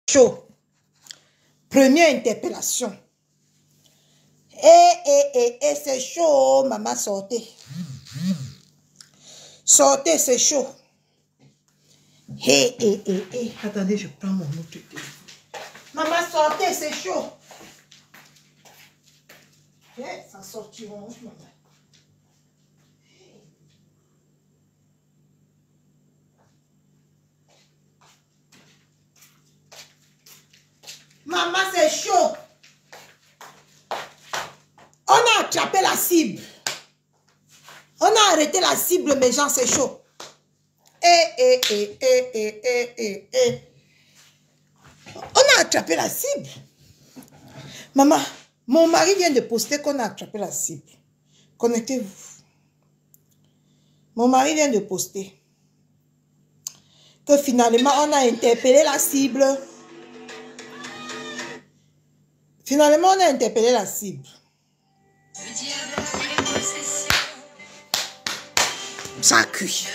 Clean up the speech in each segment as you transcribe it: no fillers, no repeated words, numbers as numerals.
chaud. Première interpellation. C'est chaud, maman, sortez. Sortez, c'est chaud. Attendez, je prends mon autre téléphone. Maman, sortez, c'est chaud. Ça sortira, maman. Maman, c'est chaud. On a attrapé la cible. On a arrêté la cible, mes gens, c'est chaud. On a attrapé la cible. Maman, mon mari vient de poster qu'on a attrapé la cible. Connectez-vous. Mon mari vient de poster que finalement, on a interpellé la cible. Finalement, on a interpellé la cible. Ça a cuit.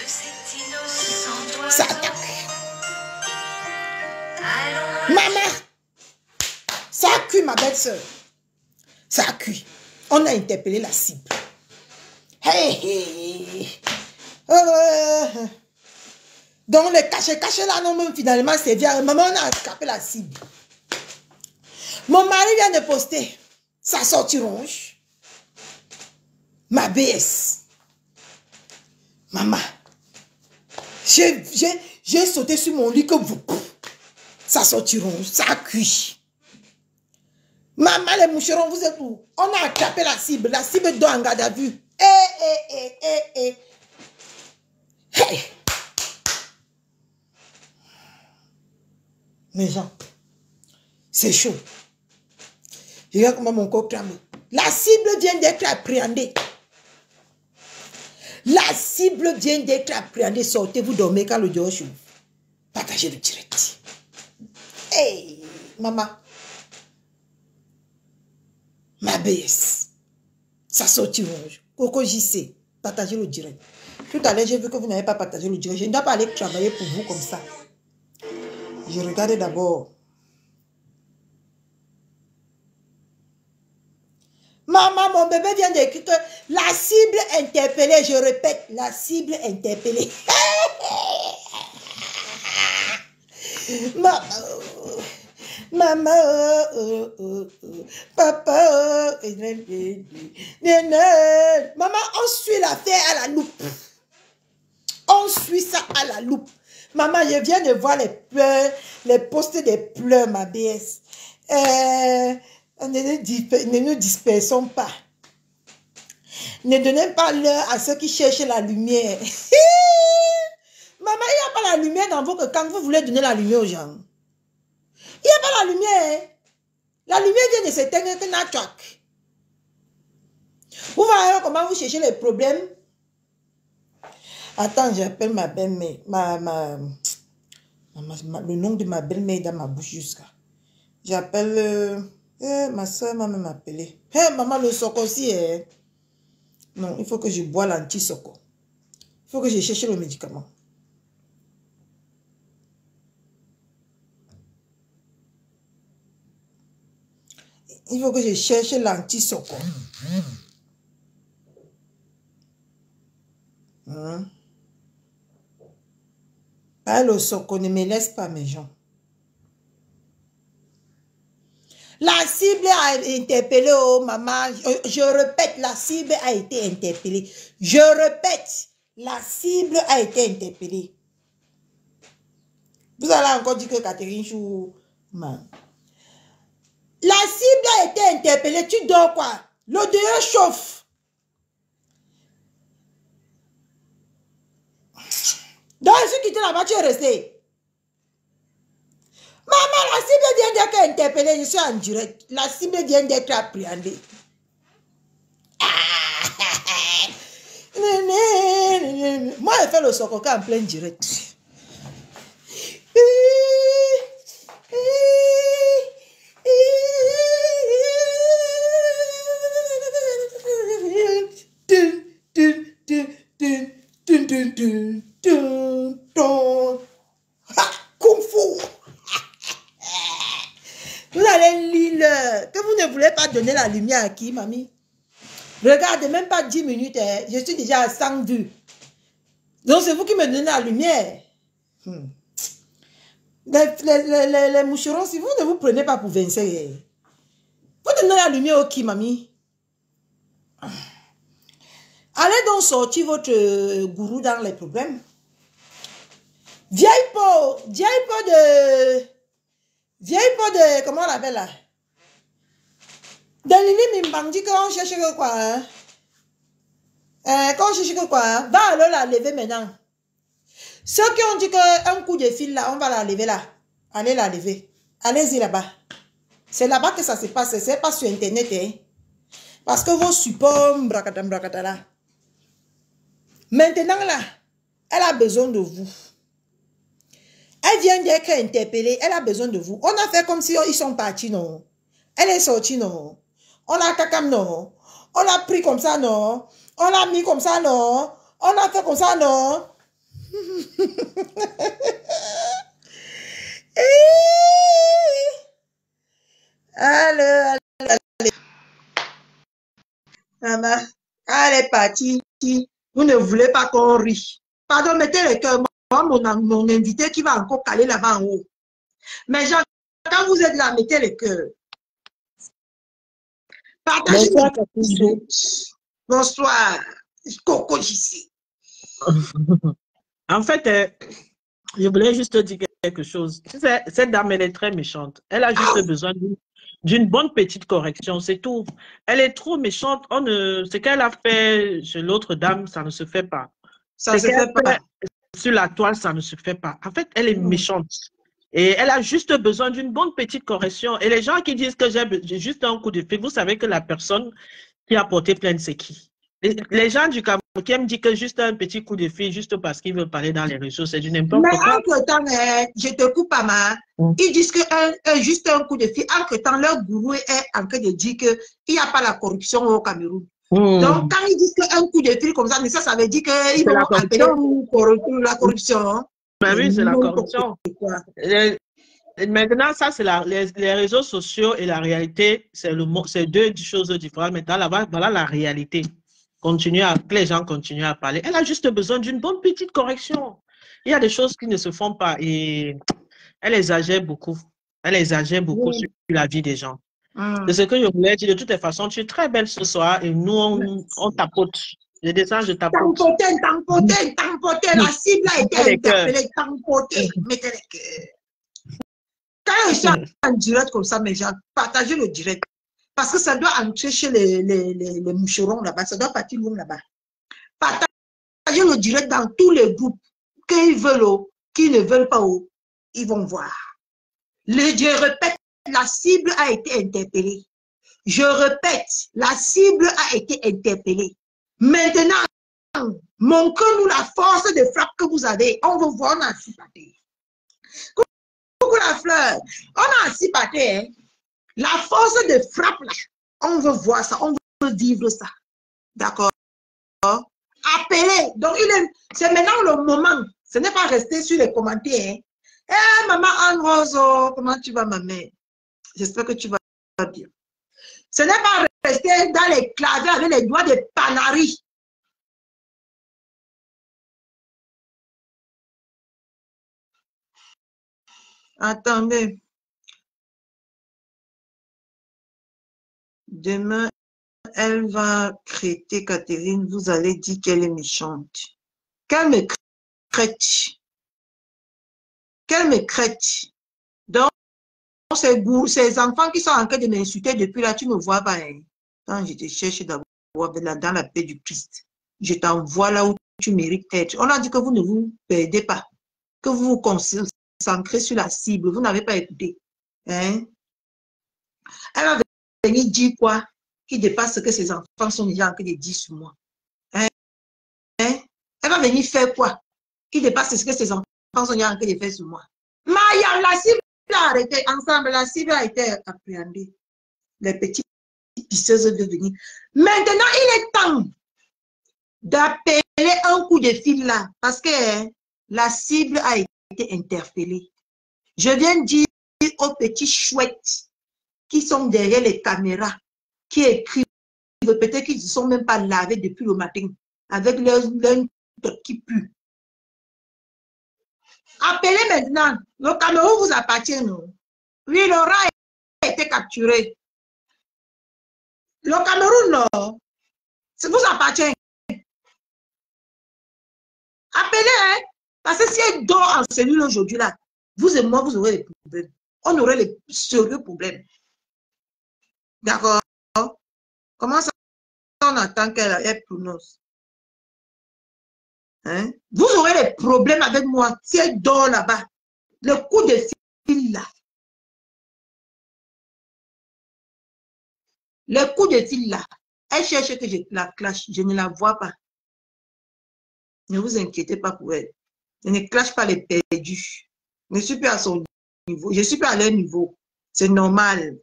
Ça attaque. Maman, ça a cuit, ma belle-sœur. Ça a cuit. On a interpellé la cible. Donc, le caché là, non, même finalement, c'est bien. Maman, on a attrapé la cible. Mon mari vient de poster. Ça sortit rouge. Ma BS. Maman. J'ai sauté sur mon lit comme vous. Ça sortit rouge. Ça a cuit. Maman, les moucherons, vous êtes où? On a attrapé la cible. La cible doit en garde à vue. Hey. Mes gens, c'est chaud. Regarde comment mon corps tremble. La cible vient d'être appréhendée. La cible vient d'être appréhendée. Sortez-vous dormir quand le dehors chauffe. Partagez le direct. Hey, maman. Ma BS. Ça sortit rouge. Coco JC. Partagez le direct. Tout à l'heure, j'ai vu que vous n'avez pas partagé le direct. Je ne dois pas aller travailler pour vous comme ça. Je regardais d'abord. Maman, mon bébé vient d'écrire que la cible interpellée, je répète, la cible interpellée. Maman, papa, maman, on suit l'affaire à la loupe. On suit ça à la loupe. Maman, je viens de voir les pleurs, les posts des pleurs, ma BS. Ne nous dispersons pas. Ne donnez pas l'heure à ceux qui cherchent la lumière. Maman, il n'y a pas la lumière dans vos quand vous voulez donner la lumière aux gens. Il n'y a pas la lumière. La lumière vient de s'éteindre que Natchak. Vous voyez comment vous cherchez les problèmes. Attends, j'appelle ma belle-mère. Le nom de ma belle-mère dans ma bouche jusqu'à. J'appelle... ma soeur m'a même appelé. Maman, le soco aussi. Non, il faut que je bois l'anti-soco. Il faut que je cherche le médicament. Il faut que je cherche l'anti-soco. Le soco ne me laisse pas, mes gens. La cible a été interpellée, oh maman. Je répète, la cible a été interpellée. Je répète, la cible a été interpellée. Vous allez encore dire que Catherine Chou... La cible a été interpellée. Tu dors quoi? Le dehors chauffe. Donc, je suis quitté là-bas, tu es resté. Maman, la cible vient d'être interpellée. Je suis en direct. La cible vient d'être appréhendée. Moi, je fais le sococa en plein direct. Kung Fu. Vous allez lire que vous ne voulez pas donner la lumière à qui, mamie? Regardez, même pas 10 minutes, hein, je suis déjà à 100 vues. Donc, c'est vous qui me donnez la lumière. Les moucherons, si vous ne vous prenez pas pour Vincent, vous donnez la lumière au qui, mamie? Allez donc sortir votre gourou dans les problèmes. Vieille peau de, comment on l'appelle là? De Lili Mimbang dit qu'on cherche que quoi, hein? Quand on cherche que quoi, hein? Va alors la lever maintenant. Ceux qui ont dit qu'un coup de fil là, on va la lever là. Allez la lever. Allez-y là-bas. C'est là-bas que ça se passe, c'est pas sur internet, hein? Parce que vos supports, bracata là. Maintenant là, elle a besoin de vous. Elle vient d'être interpellée, elle a besoin de vous. On a fait comme si ils sont partis, non. Elle est sortie, non. On l'a cacam, non. On l'a pris comme ça, non. On l'a mis comme ça, non. On a fait comme ça, non. Allez. Maman, elle est partie. Vous ne voulez pas qu'on rie. Pardon, mettez le cœur. Mon invité qui va encore caler là-bas en haut. Mais Jean, quand vous êtes là, mettez le cœur. Partagez. Bonsoir, Bonsoir. Coco ici. En fait, je voulais juste te dire quelque chose. Cette dame, elle est très méchante. Elle a juste besoin d'une bonne petite correction, c'est tout. Elle est trop méchante. Ce qu'elle a fait chez l'autre dame, ça ne se fait pas. Ça se fait pas. Sur la toile, ça ne se fait pas. En fait, elle est méchante. Et elle a juste besoin d'une bonne petite correction. Et les gens qui disent que j'ai juste un coup de fil, vous savez que la personne qui a porté plainte, c'est qui? Les gens du Cameroun qui aiment dire que juste un petit coup de fil, juste parce qu'ils veulent parler dans les réseaux, c'est du n'importe quoi. Mais entre-temps, je te coupe pas mal. Ils disent que juste un coup de fil, entre-temps, leur gourou est en train de dire qu'il n'y a pas la corruption au Cameroun. Donc, quand ils disent qu'un coup de fil comme ça, mais ça veut dire qu'ils vont appeler la corruption. Ben oui, c'est la corruption. Maintenant, ça, c'est les réseaux sociaux et la réalité, c'est deux choses différentes. Maintenant, là-bas, voilà la réalité. Que les gens continuent à parler. Elle a juste besoin d'une bonne petite correction. Il y a des choses qui ne se font pas et elle exagère beaucoup. Elle exagère beaucoup sur la vie des gens. C'est ce que je voulais dire. De toutes les façons, tu es très belle ce soir et nous, on tapote. Je descends, je tapote. Tampoter. La cible a été interpellée. Tampoter. Mettez les cœurs. Quand je suis en direct comme ça, mes gens, partagez le direct. Parce que ça doit entrer chez les moucherons là-bas. Ça doit partir loin là-bas. Partagez le direct dans tous les groupes. Qu'ils veulent, qu'ils ne veulent pas, ils vont voir. Je répète, la cible a été interpellée. Je répète, la cible a été interpellée. Maintenant, montrez-nous la force de frappe que vous avez. On veut voir, on a assis pâté. Coucou la fleur, on a assis pâté. Hein? La force de frappe, là, on veut voir ça, on veut vivre ça. D'accord? Appelez. Donc, c'est maintenant le moment. Ce n'est pas rester sur les commentaires. Hein? Eh, maman Anne-Rose, comment tu vas, ma mère? J'espère que tu vas bien. Ce n'est pas rester dans les claviers avec les doigts de panari. Attendez. Demain, elle va crêter Catherine. Vous allez dire qu'elle est méchante. Qu'elle me crête. Qu'elle me crête. Donc, ces enfants qui sont en train de m'insulter depuis là, tu ne vois pas. Hein. Quand je te cherche d'abord dans la paix du Christ, je t'envoie là où tu mérites d'être. On a dit que vous ne vous perdez pas, que vous vous concentrez sur la cible. Vous n'avez pas écouté. Hein? Elle va venir dire quoi qui dépasse ce que ses enfants sont déjà en train de dire sur moi. Hein? Hein? Elle va venir faire quoi qui dépasse ce que ses enfants sont déjà en train de faire sur moi. Maya, la cible a arrêté ensemble, la cible a été appréhendée. Les petites pisseuses de venir. Maintenant, il est temps d'appeler un coup de fil là, parce que la cible a été interpellée. Je viens dire aux petits chouettes qui sont derrière les caméras, qui écrivent, peut-être qu'ils ne se sont même pas lavés depuis le matin, avec leur tête qui pue. Appelez maintenant. Le Cameroun vous appartient, non? Oui, Laura a été capturé. Le Cameroun, non? Ça vous appartient. Appelez, hein? Parce que si elle dort en cellule aujourd'hui, là, vous et moi, vous aurez des problèmes. On aurait les sérieux problèmes. D'accord? Comment ça, on attend qu'elle prononce? Hein? Vous aurez des problèmes avec moi si elle dort là-bas. Le coup de fil, là. Le coup de fil, là. Elle cherche que je la clash. Je ne la vois pas. Ne vous inquiétez pas pour elle. Je ne clash pas les perdus. Je ne suis plus à son niveau. Je ne suis plus à leur niveau. C'est normal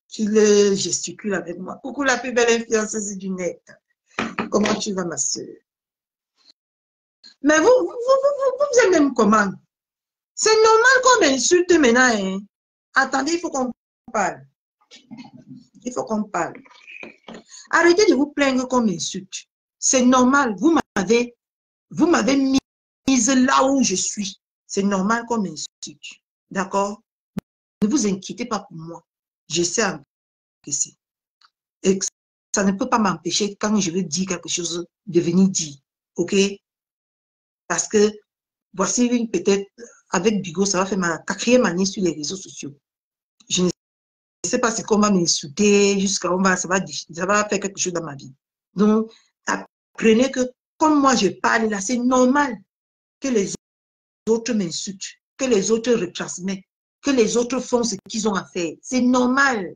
qu'il gesticule avec moi. Coucou la plus belle influenceuse du net. Comment tu vas, ma soeur? Mais vous êtes même comment? C'est normal qu'on m'insulte maintenant. Hein? Attendez, il faut qu'on parle. Il faut qu'on parle. Arrêtez de vous plaindre qu'on m'insulte. C'est normal. Vous m'avez mise là où je suis. C'est normal qu'on m'insulte. D'accord? Ne vous inquiétez pas pour moi. Je sais encaisser. Et ça ne peut pas m'empêcher, quand je veux dire quelque chose, de venir dire. OK? Parce que voici peut-être, avec Bigo, ça va faire ma 4e année sur les réseaux sociaux. Je ne sais pas si on va m'insulter, jusqu'à ça va faire quelque chose dans ma vie. Donc, apprenez que, comme moi je parle là, c'est normal que les autres m'insultent, que les autres retransmettent, que les autres font ce qu'ils ont à faire. C'est normal.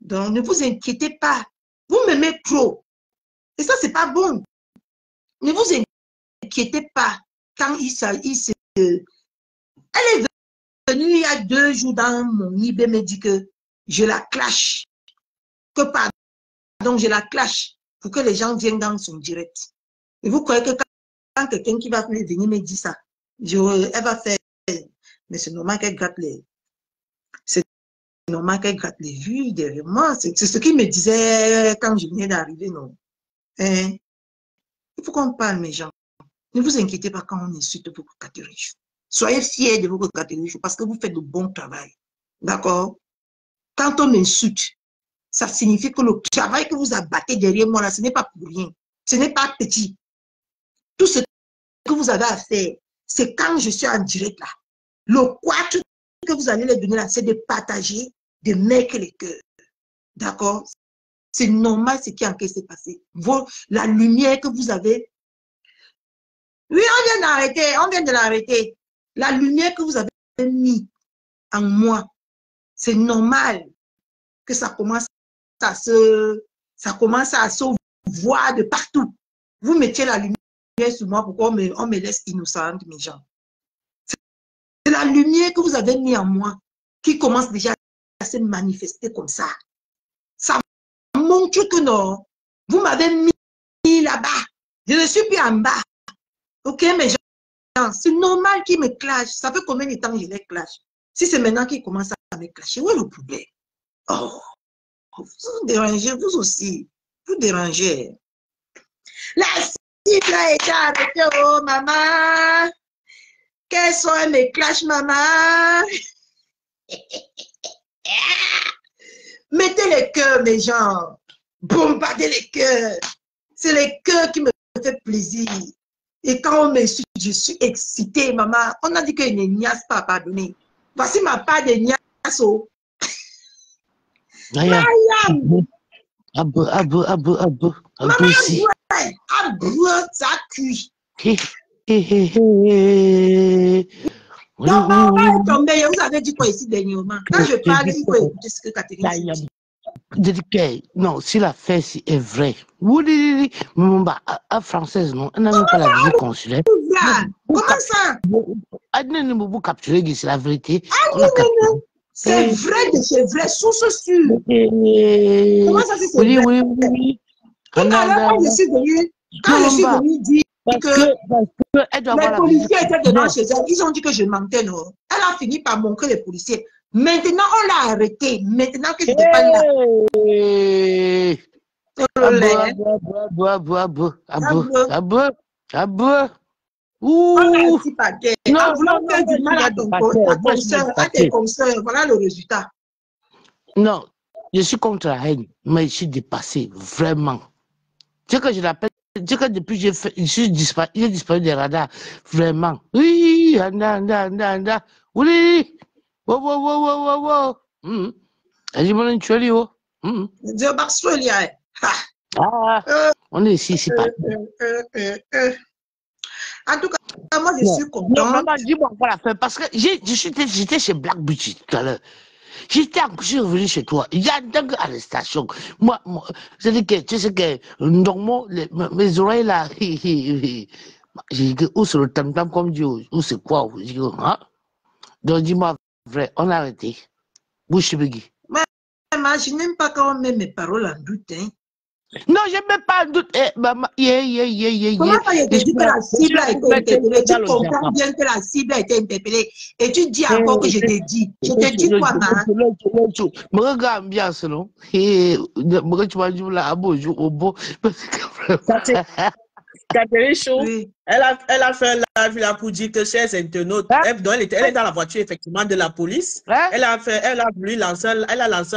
Donc, ne vous inquiétez pas. Vous m'aimez trop. Et ça, c'est pas bon. Ne vous inquiétez pas. Quand elle est venue il y a 2 jours dans mon IB, me dit que je la clash. Que pardon, je la clash pour que les gens viennent dans son direct. Et vous croyez que quand quelqu'un qui va venir me dire ça, elle va faire. Mais c'est normal qu'elle gratte les. C'est normal qu'elle gratte les vues derrière moi. C'est ce qu'il me disait quand je venais d'arriver, non? Hein? Il faut qu'on parle, mes gens. Ne vous inquiétez pas quand on insulte vos catériches. Soyez fiers de vos catériches parce que vous faites de bon travail. D'accord? Quand on m'insulte, ça signifie que le travail que vous abattez derrière moi, là, ce n'est pas pour rien. Ce n'est pas petit. Tout ce que vous avez à faire, c'est quand je suis en direct là. Le quart que vous allez les donner là, c'est de partager, de mettre les cœurs. D'accord? C'est normal ce qui est en train de se passer. La lumière que vous avez. Oui, on vient de l'arrêter. La lumière que vous avez mis en moi, c'est normal que ça commence à se voir de partout. Vous mettiez la lumière sur moi, pourquoi on me laisse innocente, mes gens? C'est la lumière que vous avez mis en moi qui commence déjà à se manifester comme ça. Ça montre que non, vous m'avez mis là-bas. Je ne suis plus en bas. Ok, mes gens, c'est normal qu'ils me clashent. Ça fait combien de temps que je les clash? Si c'est maintenant qu'ils commencent à me clasher, où est le problème? Oh, vous dérangez, vous aussi. Vous dérangez. La cible a été arrêtée, oh maman. Quels sont mes clashs, maman? Mettez les cœurs, mes gens. Bombardez les cœurs. C'est les cœurs qui me font plaisir. Et quand on m'insulte, je suis excitée, maman. On a dit qu'il ne niasse pas à pardonner. Voici ma part de niasse. Mariam. Maman, ça cuit. Non, maman est tombée. Vous avez dit quoi ici dernièrement? Quand je parle, il faut écouter ce que Catherine dit. Non, si l'affaire est vraie, oui, française, non, elle n'a même pas la visite consulaire. Comment ça? Vous capturez, c'est la vérité. C'est vrai de chez vrai, source sûre. Comment ça c'est vrai? Oui. Tout à l'heure, quand je suis venue dire que les policiers étaient devant chez elle, ils ont dit que je mentais, non? Elle a fini par montrer les policiers. Maintenant, on l'a arrêté. Maintenant que je dépends là. On a un petit paquet. En voulant faire du mal à ton soeur, à tes consoeurs, voilà le résultat. Non, je suis contre la haine, mais je suis dépassé, vraiment. Ce que je l'appelle, ce que depuis j'ai disparu des radars, vraiment. Oui, anda. Oui, wow. Elle dit, mon tuerie, oh. Dieu Barsolia. On est ici, c'est pas. En tout cas, moi, je suis content. Non, maman, dis-moi encore la fin, parce que j'étais chez Black Beauty tout à l'heure. Je suis revenu chez toi. Il y a une arrestation. Moi, c'est que, tu sais que, normalement, mes oreilles là, j'ai dit, où c'est le tam-tam comme Dieu, où c'est quoi? J'ai dit, hein? Donc, dis-moi, vrai, on a arrêté. Bouche Biggie. Mais, je n'aime pas quand on met mes paroles en doute, hein. Non, je ne mets pas en doute. Maman, Comment ça, je te dis que la cible a été interpellée? Tu comprends bien que la cible a été interpellée. Et tu dis encore que je t'ai dit. Je te dis quoi, maman? Me regarde bien, non? Et tu m'as dit là, à beau jour, au beau. Catherine Chou, oui. Elle a fait un live pour dire que chers internautes, elle est dans la voiture effectivement de la police. Elle a lancé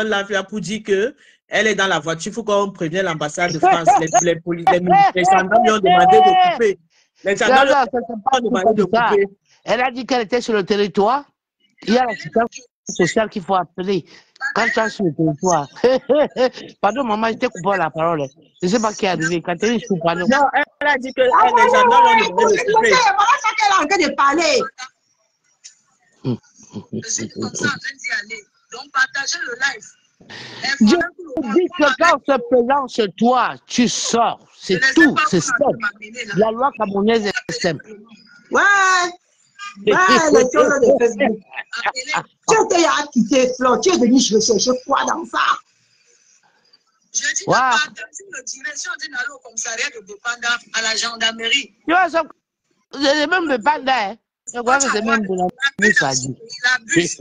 un live pour dire que elle est dans la voiture, il faut qu'on prévienne l'ambassade de France. Les gendarmes lui ont demandé de couper. Les gendarmes lui ont demandé de couper. Elle a dit qu'elle était sur le territoire. Il y a l'assistance sociale qu'il faut appeler. Quand tu es sur le territoire. Pardon, maman, je t'ai coupé la parole. Je ne sais pas qui est arrivé. Catherine, je ne pas. Non, elle a dit que les gendarmes lui ont demandé de couper. Voilà ça qu'elle est en train de parler. Je suis comme ça en train d'y aller. Donc, partagez le live. Je dis que quand on se présente chez toi, tu sors. C'est tout. C'est simple. La loi camerounaise est simple. Ouais, les choses de Facebook. Tu as quitté Flo, tu es venu chercher quoi dans ça? Je dis de partager la direction d'une allée au commissariat de Bépanda à la gendarmerie. Tu vois, c'est même Bépanda. Je crois que c'est même de la bus à dire. La bus.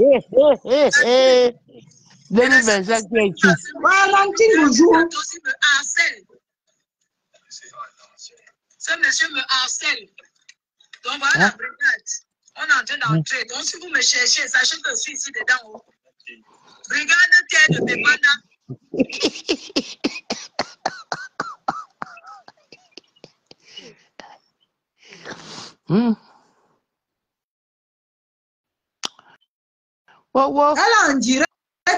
2025 qui est ici. Voilà, bonjour. Ce monsieur me harcèle. Donc voilà la brigade. On est en train d'entrer. Donc si vous me cherchez, sachez que je suis ici dedans. Brigade terre de Bépanda. Elle est en direct,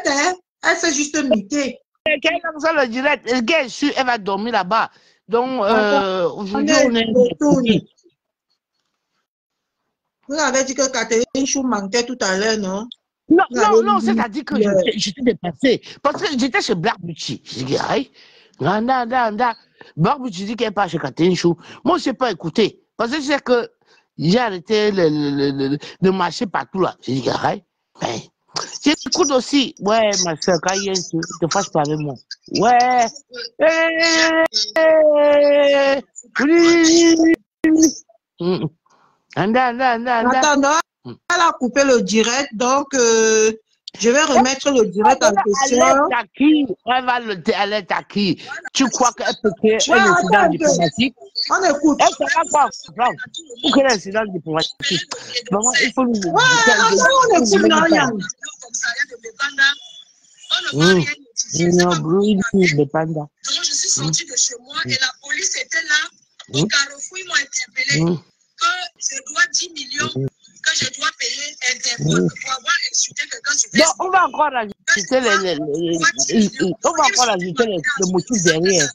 hein? Elle s'est juste mutée. Quand elle lance le direct, elle va dormir là-bas. Donc, aujourd'hui, on est. Vous avez dit que Catherine Chou manquait tout à l'heure, non? Non, c'est-à-dire que j'étais dépassé. Parce que j'étais chez Black Beauty. J'ai dit, aïe, Black Beauty dit qu'elle n'est pas chez Catherine Chou. Moi, je n'ai pas écouté. Parce que je sais que j'ai arrêté de marcher partout là. J'ai dit, aïe, ben. J'écoute aussi, ouais, ma soeur, quand il y a un te fâche pas avec moi. Ouais. Attends, elle a coupé le direct, donc je vais remettre le direct en question. Elle est à qui? Tu crois qu'elle peut créer un incident diplomatique? On écoute. Elle sera pas franc. Pour créer un incident diplomatique. Vraiment, il faut nous. On écoute Marianne. Donc je suis sortie de chez moi et la police était là. Au carrefour, ils m'ont interpellé que je dois 10 millions, que je dois payer Interpol pour avoir insulté quelqu'un sur Facebook. On va encore rajouter les motifs derrière.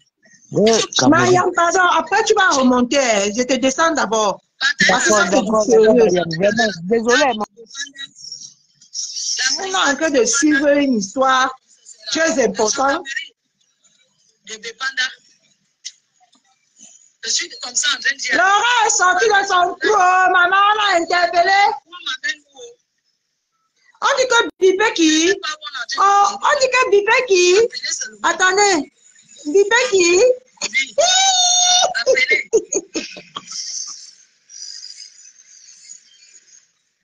Mariam, pardon, après tu vas remonter. Je te descends d'abord. D'accord. Désolé. On est en train de suivre une histoire très importante. De Bépanda. Je suis comme ça en train de dire. Laura est sortie de son trou. Maman l'a interpellé. On dit que Bipeki. Oh, on dit que Bipeki. Attendez. Bipeki.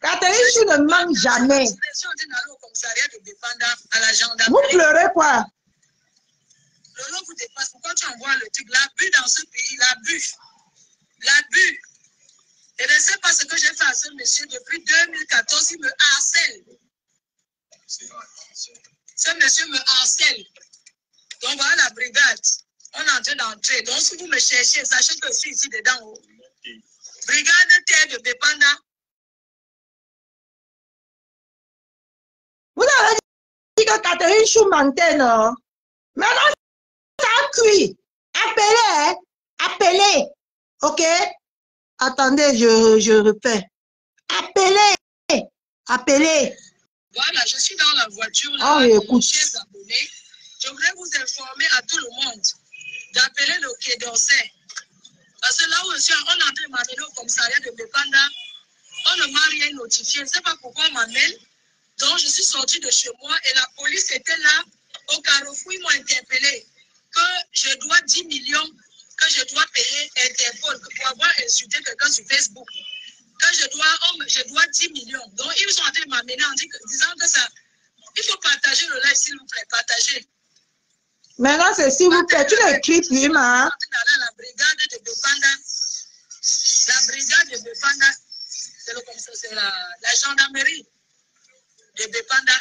Catherine Chou ne manque jamais. Vous pleurez quoi? Lolo vous dépasse. Pourquoi tu envoies le truc? L'abus dans ce pays, l'abus. L'abus. Et ne sais pas ce que j'ai fait à ce monsieur depuis 2014. Il me harcèle. Ce monsieur me harcèle. Donc voilà la brigade. On est en train d'entrer. Donc si vous me cherchez, sachez que je suis ici dedans. Brigade terre de Bépanda. Vous avez dit que Catherine Chou mentait, non? Maintenant, ça a cuit. Appelez, hein? Appelez. OK? Attendez, je repère. Appelez. Appelez. Voilà, je suis dans la voiture. Là, écoute. Chers abonnés, je voudrais vous informer à tout le monde d'appeler le Quai d'Orsay. Parce que là où je suis, on est en train de m'amener au commissariat de Bépanda. On ne m'a rien notifié. Je ne sais pas pourquoi on m'amène. Donc, je suis sortie de chez moi et la police était là. Au carrefour, ils m'ont interpellé que je dois 10 millions, que je dois payer Interpol pour avoir insulté quelqu'un sur Facebook. Que je dois 10 millions. Donc, ils sont en train de m'amener en disant que ça. Il faut partager le live, s'il vous plaît. Partager. Maintenant, c'est s'il vous plaît. Tu l'écris, prima. La brigade de Bépanda. La brigade de Bépanda. C'est la gendarmerie de Bépanda.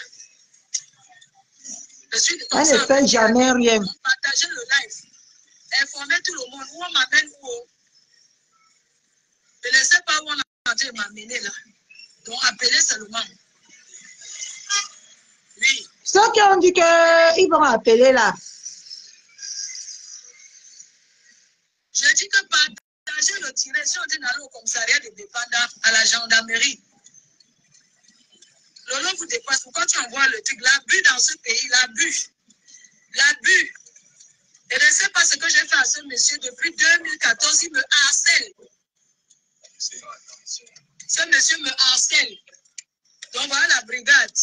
Elle ne fait jamais rien. Partagez le live. Informez tout le monde. Où on m'amène où? Je ne sais pas où on est en train de m'amener là. Donc appelez seulement. Oui. Ceux qui ont dit qu'ils vont appeler là. Je dis que partagez le tiré si on dit d'aller au commissariat de Bépanda, à la gendarmerie. Lolo vous dépasse. Pourquoi tu envoies le truc? L'abus dans ce pays, l'abus. L'abus. Et je ne sais pas ce que j'ai fait à ce monsieur depuis 2014. Il me harcèle. Ce monsieur me harcèle. Donc voilà la brigade.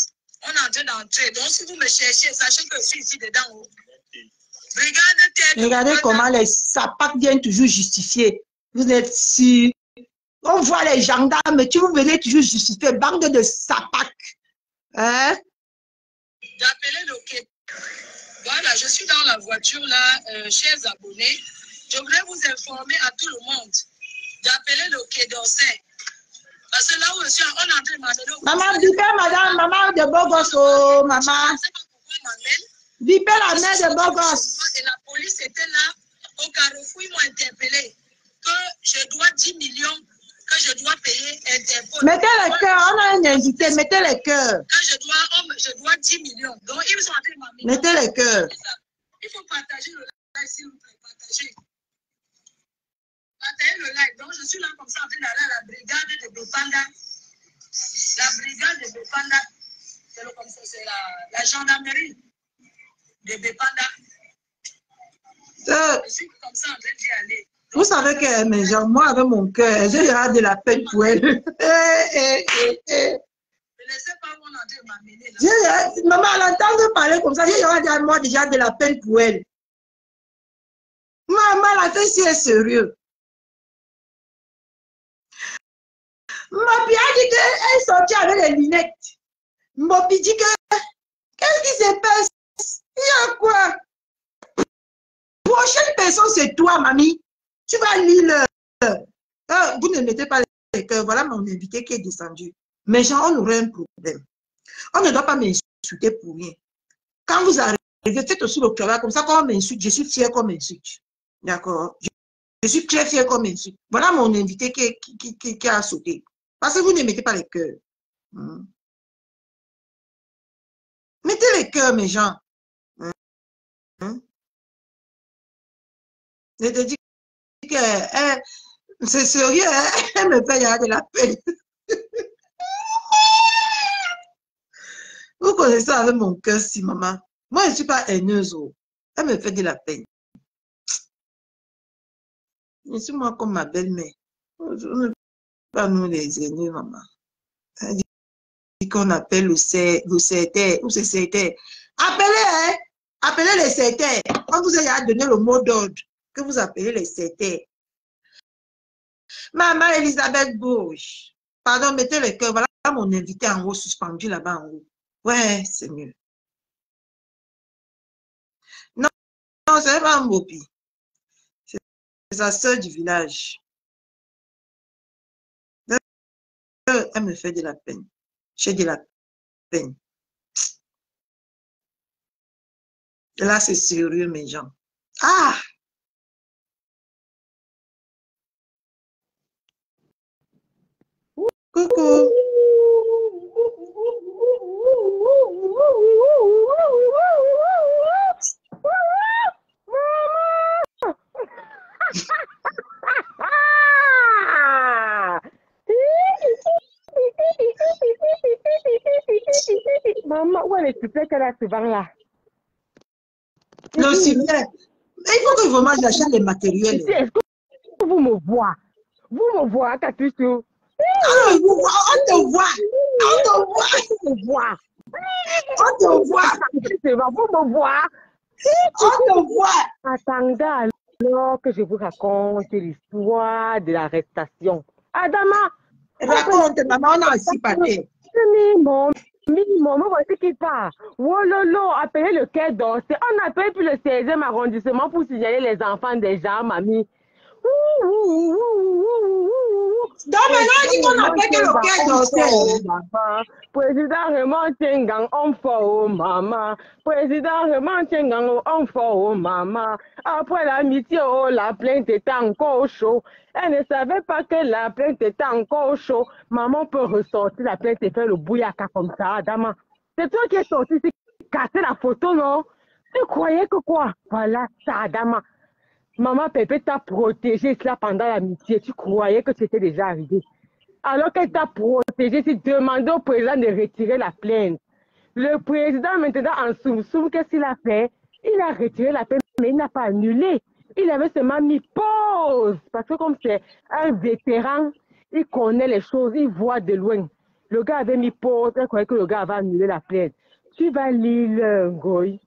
On est en train d'entrer. Donc si vous me cherchez, sachez que je suis ici dedans. Brigade terre. Regardez comment les sapacs viennent toujours justifier. Vous êtes sûrs. On voit les gendarmes, tu vous venez toujours justifier. Bande de sapacs. Hein? D'appeler le quai. Voilà, je suis dans la voiture là, chers abonnés. Je voudrais vous informer à tout le monde d'appeler le Quai d'Orsay. Parce que là où je suis, on est en train de m'amener au... Maman, bipez madame, maman de Bogos, oh, maman. Je ne sais pas pourquoi on m'amène. Bipez la mère de Bogos. Et la police était là, au carrefour, ils m'ont interpellé que je dois 10 millions, que je dois payer Interpol. Mettez le cœur, on a un invité, mettez le cœur. Que je dois 10 millions. Donc, ils sont en train de m'amener. Mettez le cœur. Il faut partager le live, s'il vous plaît, partager. Partagez le live. Donc, je suis là comme ça en train d'aller à la brigade de Bépanda. La brigade de Bépanda, c'est la gendarmerie de Bépanda. Je suis comme ça en train d'y aller. Vous savez que mes gens, moi avec mon cœur, j'ai de la peine pour elle. Je ne sais pas où on est en train de m'amener. Maman, à l'entendre parler comme ça, j'ai moi déjà de la peine pour elle. Maman, la fille, si elle est sérieux. Mopi a dit qu'elle est sortie avec les lunettes. Mopi dit que, qu'est-ce qui se passe? Il y a quoi? Prochaine personne, c'est toi, mamie. Tu vas lire le... vous ne mettez pas les cœurs. Voilà mon invité qui est descendu. Mais genre, on aurait un problème. On ne doit pas m'insulter pour rien. Quand vous arrivez, faites aussi le travail comme ça. Quand on m'insulte, je suis fière qu'on m'insulte. D'accord? Je suis très fière qu'on m'insulte. Voilà mon invité qui a sauté. Parce que vous ne mettez pas les cœurs. Mettez les cœurs, mes gens. Je te dis que c'est sérieux, elle me fait de la peine. Vous connaissez avec mon cœur, si maman. Moi, je ne suis pas haineuse. Elle me fait de la peine. Je suis moi comme ma belle-mère. Pas nous les aînés, maman. Elle dit qu'on appelle le secrétaire. Ou c'est secrétaire. Appelez, hein? Appelez les secrétaires. Quand vous avez donné le mot d'ordre, que vous appelez les secrétaires. Maman Elisabeth Bourges. Pardon, mettez le cœur. Voilà mon invité en haut, suspendu là-bas en haut. Ouais, c'est mieux. Non, non, c'est pas un Mopi. C'est sa soeur du village. Elle me fait de la peine. J'ai de la peine. Et là, c'est sérieux, mes gens. Ah! Coucou. Maman, où est le soufflet qu'elle a souvent là? Non, c'est bien. Mais il faut que vraiment j'achète les matériels. Est-ce que vous me voyez? Vous me voyez, Katusu? Ah, on te voit. On te voit. Vous me voyez. On te voit. Vous me voyez. On te voit. Attendez alors que je vous raconte l'histoire de l'arrestation. Adama! Raconte, maman, on a aussi parlé. Minimum, voici qui part. Wololo, appelez le quai d'Orsay. On appelle plus le 16e arrondissement pour signaler les enfants des gens, mamie. Donc maintenant, il dit qu'on appelle que le quai d'Orsay. Président Raymond Tchengang, on faut maman. Président Raymond Tchengang, on faut maman. Après l'amitié, oh, la plainte était encore chaud. Elle ne savait pas que la plainte était encore chaud. Maman peut ressortir la plainte et faire le bouillaka comme ça, Adama. C'est toi qui es sorti ici, casser la photo, non? Tu croyais que quoi? Voilà ça, Adama. Maman Pépé t'a protégé cela pendant l'amitié. Tu croyais que c'était déjà arrivé. Alors qu'elle t'a protégé, tu demandais au président de retirer la plainte. Le président, maintenant, en soum-soum, qu'est-ce qu'il a fait? Il a retiré la plainte, mais il n'a pas annulé. Il avait seulement mis pause. Parce que comme c'est un vétéran, il connaît les choses, il voit de loin. Le gars avait mis pause, il croyait que le gars avait annulé la plainte. Tu vas lire, Ngoï.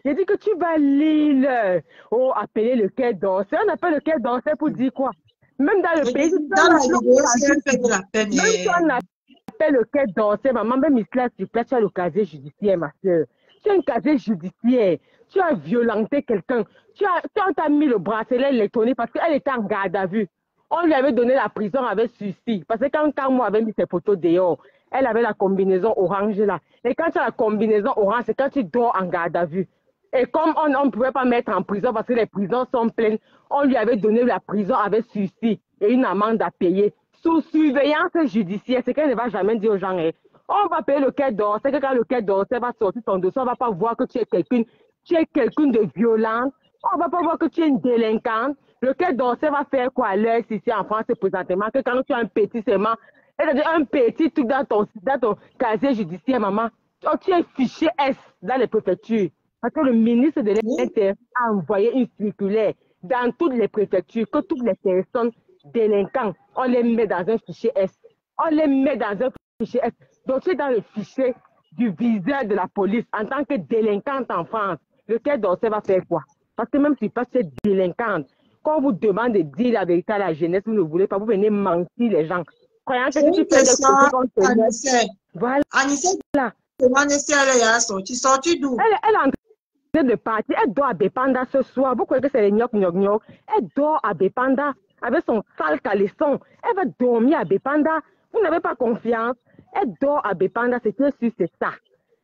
J'ai dit que tu vas lire. Oh, appeler le quai d'Orsay. On appelle le quai d'Orsay pour dire quoi? Même dans le pays. Dans la vidéo, si elle fait de la peine. Même si on appelle le quai d'Orsay, maman, même ici, tu as le casier judiciaire, ma soeur. Tu as un casier judiciaire. Tu as violenté quelqu'un. Tu as mis le bracelet électronique parce qu'elle était en garde à vue. On lui avait donné la prison avec suicide. Parce que quand moi avait mis ses photos dehors, elle avait la combinaison orange là. Et quand tu as la combinaison orange, c'est quand tu dors en garde à vue. Et comme on ne pouvait pas mettre en prison parce que les prisons sont pleines, on lui avait donné la prison avec sursis et une amende à payer. Sous surveillance judiciaire, c'est qu'elle ne va jamais dire aux gens, on va payer le quai d'Orsay, c'est que quand le quai d'Orsay va sortir ton dossier, on ne va pas voir que tu es quelqu'un de violent, on ne va pas voir que tu es une délinquante. Le quai d'Orsay va faire quoi à l'heure ici en France présentement, que quand tu as un petit serment, c'est-à-dire un petit truc dans ton casier judiciaire, maman, tu es fiché S dans les préfectures. Parce que le ministre de l'Intérieur a envoyé une circulaire dans toutes les préfectures que toutes les personnes délinquantes, on les met dans un fichier S. On les met dans un fichier S. Donc, tu es dans le fichier du viseur de la police en tant que délinquante en France. Le quai d'Orsay va faire quoi? Parce que même si tu es délinquante, quand on vous demande de dire la vérité à la jeunesse, vous ne voulez pas, vous venez mentir les gens. Croyant que tu fais des choses voilà. Anissé, elle est sortie d'où? Elle est en train de partir. Elle dort à Bépanda ce soir. Vous croyez que c'est les gnoc. Elle dort à Bépanda avec son sale caleçon. Elle va dormir à Bépanda. Vous n'avez pas confiance. Elle dort à Bépanda. C'est sûr, c'est ça.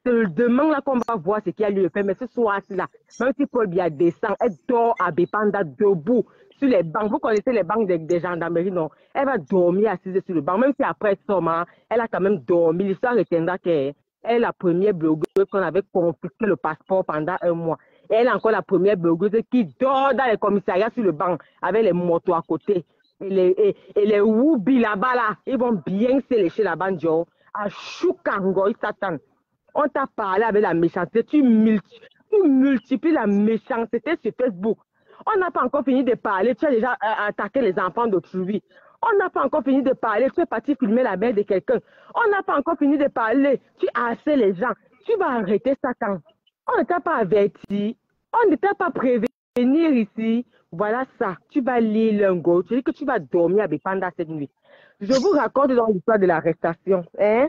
C'est demain là qu'on va voir ce qu'il y a lieu de faire. Mais ce soir-là, même si Paul Biya descend, elle dort à Bépanda debout sur les bancs. Vous connaissez les bancs des gendarmeries, non? Elle va dormir assise sur le banc. Même si après Soma, elle a quand même dormi. L'histoire retiendra qu'elle est la première blogueuse qu'on avait confisqué le passeport pendant un mois. Et elle est encore la première blogueuse qui dort dans les commissariats sur le banc avec les motos à côté. Et les Woubi là-bas, là, ils vont bien se lécher là-bas, Joe. À Choukango, ils s'attendent. On t'a parlé avec la méchanceté. Tu multiplies la méchanceté sur Facebook. On n'a pas encore fini de parler. Tu as déjà attaqué les enfants d'autrui. On n'a pas encore fini de parler. Tu es parti filmer la mère de quelqu'un. On n'a pas encore fini de parler. Tu harcèles les gens. Tu vas arrêter ça quand? On ne t'a pas averti. On ne t'a pas prévenir ici. Voilà ça. Tu vas lire l'ungo. Tu dis que tu vas dormir avec Panda cette nuit. Je vous raconte dans l'histoire de l'arrestation. Hein?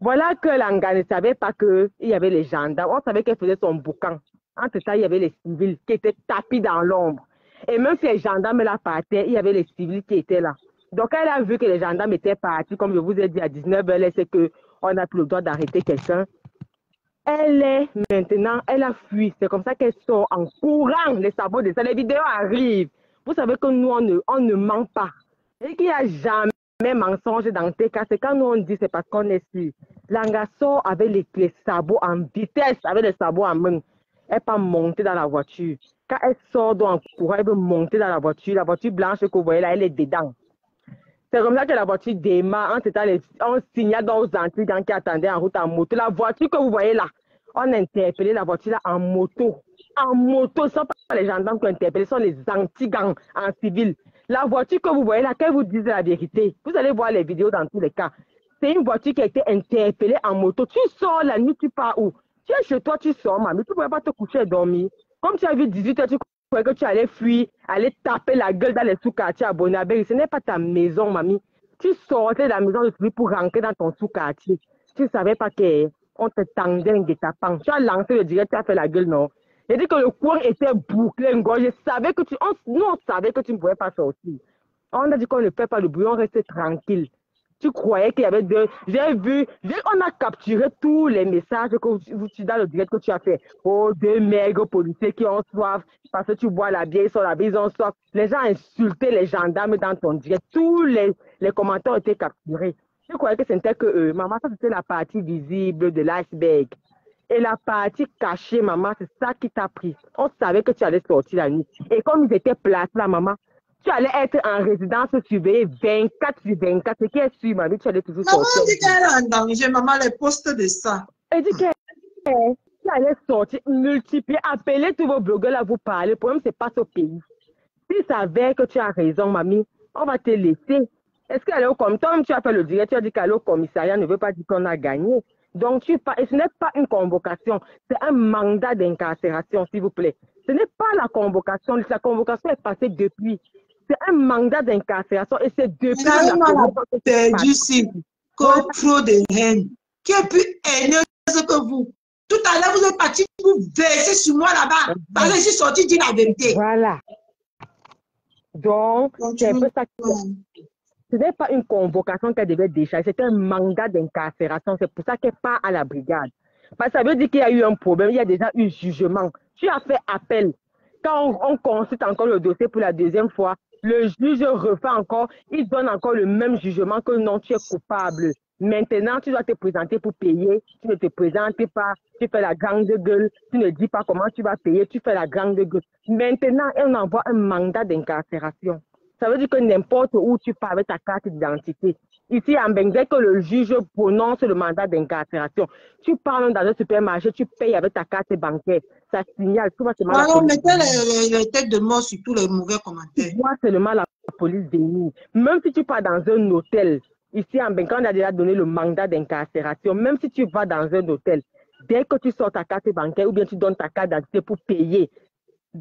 Voilà que Langa ne savait pas qu'il y avait les gendarmes. On savait qu'elle faisait son boucan. Entre ça, il y avait les civils qui étaient tapis dans l'ombre. Et même si les gendarmes la partaient, il y avait les civils qui étaient là. Donc, elle a vu que les gendarmes étaient partis, comme je vous ai dit, à 19h, elle sait qu'on n'a plus le droit d'arrêter quelqu'un. Elle est maintenant, elle a fui. C'est comme ça qu'elle sort en courant les sabots de ça. Les vidéos arrivent. Vous savez que nous, on ne ment pas. Et qu'il n'y a jamais mensonge dans tes cas. C'est quand nous on dit, c'est parce qu'on est sûr. Langa sort avec les sabots en vitesse, avec les sabots en main. Elle n'est pas montée dans la voiture. Quand elle sort donc en courant, elle veut monter dans la voiture blanche que vous voyez là, elle est dedans. C'est comme ça que la voiture démarre. On signale dans aux Antilles qui attendaient en route en moto. La voiture que vous voyez là, on a interpellé la voiture là en moto. En moto, ce ne sont pas les gendarmes qui ont interpellé, ce sont les anti-gangs en civil. La voiture que vous voyez là, qu'elle vous dise la vérité, vous allez voir les vidéos dans tous les cas. C'est une voiture qui a été interpellée en moto. Tu sors la nuit, tu pars où? Tu es chez toi, tu sors, mamie. Tu ne pouvais pas te coucher et dormir. Comme tu as vu 18h, tu croyais que tu allais fuir, aller taper la gueule dans les sous-quartiers à Bonabé. Ce n'est pas ta maison, mamie. Tu sortais de la maison de celui pour rentrer dans ton sous-quartier. Tu ne savais pas qu'on te tendait un guet-apens. Tu as lancé le direct, tu as fait la gueule, non? J'ai dit que le coin était bouclé, je savais que nous, on savait que tu ne pouvais pas sortir. On a dit qu'on ne fait pas le bruit, on restait tranquille. Tu croyais qu'il y avait deux. J'ai vu, on a capturé tous les messages que tu dans le direct que tu as fait. Oh, deux maigres policiers qui ont soif parce que tu bois la bière, ils sont là, ils ont soif. Les gens insultaient les gendarmes dans ton direct. Tous les commentaires ont été capturés. Je croyais que c'était que eux. Maman, ça c'était la partie visible de l'iceberg. Et la partie cachée, maman, c'est ça qui t'a pris. On savait que tu allais sortir la nuit. Et comme ils étaient placés là, maman, tu allais être en résidence surveillée 24 sur 24. Ce qui est sûr, ma vie, tu allais toujours sortir. Maman dit qu'elle est en danger, maman, les postes de ça. Elle dit tu allais sortir, multiplier, appeler tous vos blogueurs à vous parler. Le problème, c'est pas ce pays. S'ils savaient que tu as raison, mamie, on va te laisser. Est-ce qu'elle est au commissariat? Toi, tu as fait le direct, tu as dit qu'elle est au commissariat ne veut pas dire qu'on a gagné. Donc, et ce n'est pas une convocation, c'est un mandat d'incarcération, s'il vous plaît. Ce n'est pas la convocation est passée depuis. C'est un mandat d'incarcération et c'est depuis la convocation. Perdu si, trop de haine, qui est plus haineuse que vous. Tout à l'heure, vous êtes parti vous verser sur moi là-bas, parce que je suis sorti dire la vérité. Voilà. Donc, c'est un peu ça. Ce n'est pas une convocation qu'elle devait décharger, c'est un mandat d'incarcération. C'est pour ça qu'elle part à la brigade. Parce que ça veut dire qu'il y a eu un problème, il y a déjà eu jugement. Tu as fait appel. Quand on consulte encore le dossier pour la deuxième fois, le juge refait encore, il donne encore le même jugement que non, tu es coupable. Maintenant, tu dois te présenter pour payer. Tu ne te présentes pas, tu fais la grande gueule, tu ne dis pas comment tu vas payer, tu fais la grande gueule. Maintenant, on envoie un mandat d'incarcération. Ça veut dire que n'importe où tu pars avec ta carte d'identité. Ici, en Benghazi, que le juge prononce le mandat d'incarcération. Tu parles dans un supermarché, tu payes avec ta carte bancaire. Ça signale. Tu vois seulement on mettait les têtes de mort sur tous les mauvais commentaires. Tu vois seulement la police venir. Même si tu pars dans un hôtel, ici en Benghazi, on a déjà donné le mandat d'incarcération. Même si tu vas dans un hôtel, dès que tu sors ta carte bancaire ou bien tu donnes ta carte d'identité pour payer,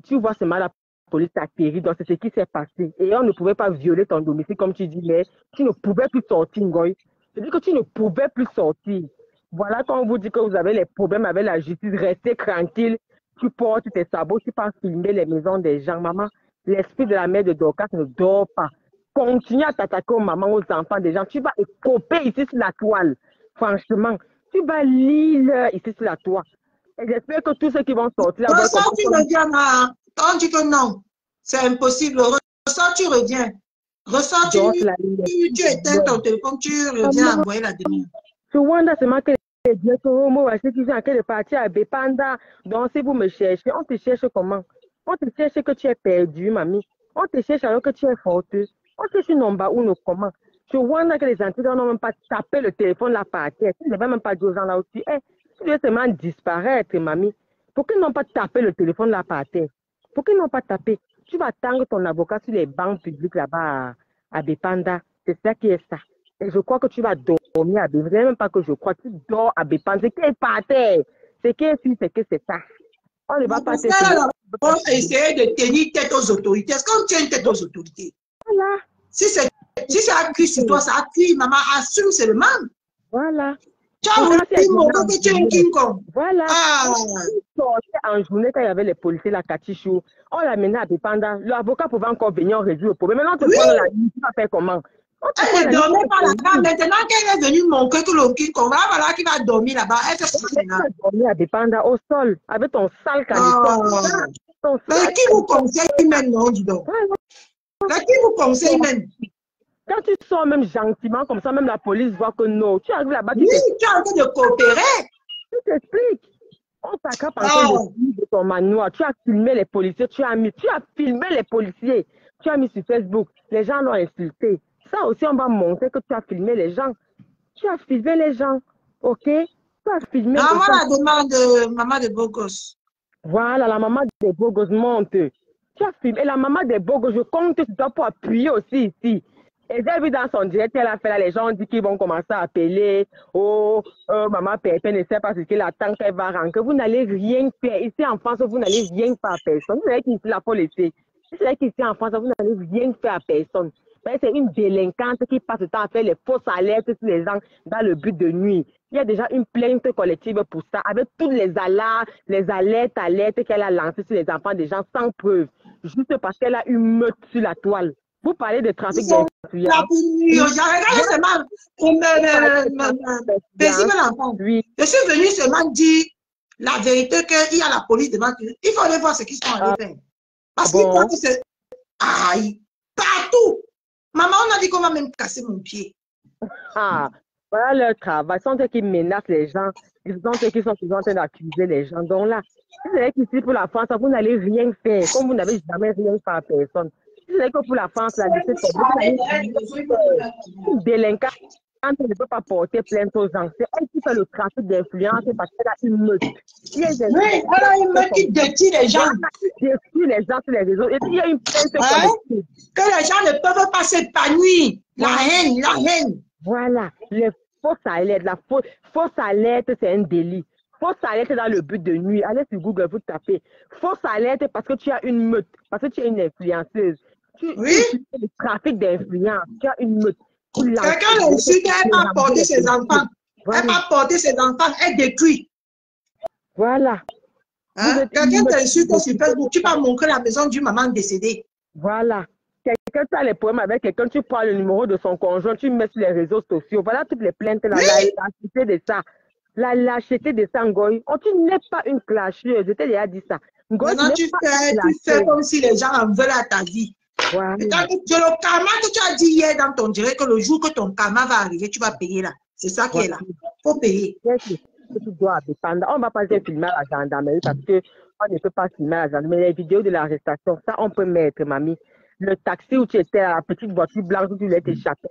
tu vois seulement la police atterrit. Donc, c'est ce qui s'est passé. Et on ne pouvait pas violer ton domicile, comme tu dis, mais tu ne pouvais plus sortir, Ngoy. C'est-à-dire que tu ne pouvais plus sortir. Voilà quand on vous dit que vous avez les problèmes avec la justice, restez tranquille. Tu portes tes sabots, tu pars filmer les maisons des gens. Maman, l'esprit de la mère de Dorcas ne dort pas. Continue à t'attaquer aux mamans, aux enfants des gens. Tu vas écoper ici sur la toile. Franchement, tu vas lire ici sur la toile. Et j'espère que tous ceux qui vont sortir... Ressort, tu reviens là. On dit que non, c'est impossible. Ressort, tu reviens. Ressort, tu éteins ton téléphone, tu reviens envoyer la demi. Je wonder seulement que les dieux sont homo, ceux qui sont en train de partir à Bepanda. Donc, si vous me cherchez, on te cherche comment? On te cherche que tu es perdu, mamie. On te cherche alors que tu es forteux. On te cherche nomba ou non comment? Je wonder que les Antillais n'ont même pas tapé le téléphone là par terre. Tu ne devais même pas dire aux gens là aussi. Hey, tu dois seulement disparaître, mamie. Pourquoi ils n'ont pas tapé le téléphone là par terre? Pourquoi ils n'ont pas tapé? Tu vas attendre ton avocat sur les banques publiques là-bas à Bepanda. C'est ça qui est ça. Et je crois que tu vas dormir à Bepanda. Même pas que je crois. Tu dors à Bepanda. C'est qui est par terre. C'est qui est sûr, c'est que c'est ça. On ne va pas te faire. On va essayer de tenir tête aux autorités. Est-ce qu'on tient tête aux autorités? Voilà. Si c'est acquis sur toi, ça acquis. Maman, assume seulement. Voilà. Tu as voulu montrer que tu es un King Kong. Voilà. Ah. En journée, quand il y avait les policiers, la Katichou, on l'a mené à Bépanda. L'avocat pouvait encore venir résoudre le problème. Maintenant, on te prend la nuit, tu vas faire comment? Elle ne dormait pas là-bas. Maintenant qu'elle est venue montrer que le King Kong, voilà qui va dormir là-bas. Elle fait comment maintenant? Elle va dormir à Bépanda au sol, avec ton sale canister. Mais qui vous conseille même, non, dis donc? Mais qui vous conseille même? Quand tu sors même gentiment, comme ça, même la police voit que non. Tu arrives là-bas, oui, tu es en train de coopérer. Tu t'expliques. On t'attrape en train de ton manoir. Tu as filmé les policiers, tu as filmé les policiers. Tu as mis sur Facebook. Les gens l'ont insulté. Ça aussi, on va montrer que tu as filmé les gens. Tu as filmé les gens. OK? Tu as filmé les gens. La demande de maman de Bogos. Voilà, la maman des Bogos monte. Tu as filmé. Et la maman des Bogos, je compte sur toi pour appuyer aussi ici. Et j'ai vu dans son direct, elle a fait là, les gens disent qu'ils vont commencer à appeler. Oh, maman Pépé ne sait pas ce qu'il attend qu'elle va rentrer. Vous n'allez rien faire. Ici en France, vous n'allez rien faire à personne. Vous savez qu'ici, la police. Vous savez qu'ici en France, vous n'allez rien faire à personne. C'est une délinquante qui passe le temps à faire les fausses alertes sur les gens dans le but de nuire. Il y a déjà une plainte collective pour ça, avec toutes les alarmes, les alertes qu'elle a lancées sur les enfants des gens sans preuve. Juste parce qu'elle a une meute sur la toile. Vous parlez de trafic d'influence. Je suis venu seulement dire la vérité qu'il y a la police devant eux. Il faut aller voir ce qu'ils sont en train de faire. Parce qu'ils croient que c'est... Aïe, partout. Maman, on a dit qu'on va même casser mon pied. Ah, voilà leur travail. Ils sont ceux qui menacent les gens. Ils sont ceux qui sont toujours en train d'accuser les gens. Donc là, si vous êtes ici pour la France, vous n'allez rien faire. Comme vous n'avez jamais rien fait à personne. Si vous êtes que pour la France, la justice, une délinquante ne peut pas porter plainte aux gens. C'est elle qui fait le trafic d'influence parce qu'elle a une meute. Oui, elle a une meute qui détruit les gens. Détruit les gens sur les réseaux. Et puis il y a une plainte collective. Que les gens ne peuvent pas s'épanouir. La haine, la haine. Voilà. Les fausses alertes. La fausse alerte, c'est un délit. Fausse alerte dans le but de nuire. Allez sur Google, vous tapez. Fausse alerte parce que tu as une meute, parce que tu es une influenceuse. Tu fais le trafic d'influence. Tu as une meute. Quelqu'un l'insulte, elle va porter ses enfants. Voilà. Elle va porter ses enfants, elle détruit. Voilà. Hein? Quelqu'un t'insulte sur Facebook, tu vas montrer la maison d'une maman décédée. Voilà. Quelqu'un a les problèmes avec quelqu'un, tu prends le numéro de son conjoint, tu mets sur les réseaux sociaux. Voilà toutes les plaintes, la lâcheté de ça. La lâcheté de ça, Ngoy. Oh, tu n'es pas une clasheuse, je t'ai déjà dit ça. Ngoy, maintenant, tu fais comme si les gens en veulent à ta vie. Voilà. Le karma que tu as dit hier dans ton direct, que le jour que ton karma va arriver, tu vas payer là. C'est ça qui est là. Il faut payer. Tu dois dépendre. On ne va pas filmer à la gendarmerie parce qu'on ne peut pas filmer à la gendarmerie. Mais les vidéos de l'arrestation, ça, on peut mettre, mamie. Le taxi où tu étais, la petite voiture blanche où tu l'as échappé.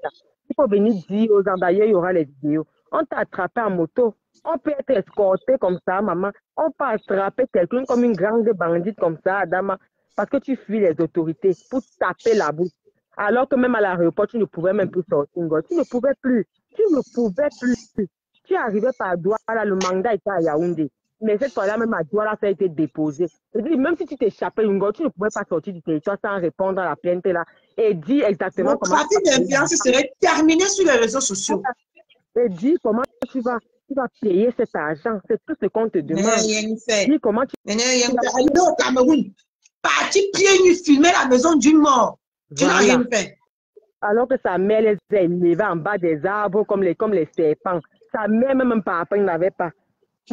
Il faut venir dire aux gendarmes, il y aura les vidéos. On t'a attrapé en moto. On peut être escorté comme ça, maman. On peut attraper quelqu'un comme une grande bandite comme ça, Adama. Parce que tu fuis les autorités pour taper la bouche. Alors que même à l'aéroport, tu ne pouvais même plus sortir. Tu ne pouvais plus. Tu ne pouvais plus. Tu arrivais par Douala, le mandat était à Yaoundé. Mais cette fois-là, même à Douala, ça a été déposé. Même si tu t'échappais, tu ne pouvais pas sortir du territoire sans répondre à la plainte là et dire exactement comment... Le trafic d'influence serait terminé sur les réseaux sociaux. Et dis comment tu vas payer cet argent. C'est tout ce qu'on te demande. Dis comment tu... Allez au Cameroun. Parti pieds nus filmer la maison d'une mort. Tu n'as rien fait. Alors que sa mère les a élevés en bas des arbres comme les serpents. Sa mère, même un papa, n'avait pas.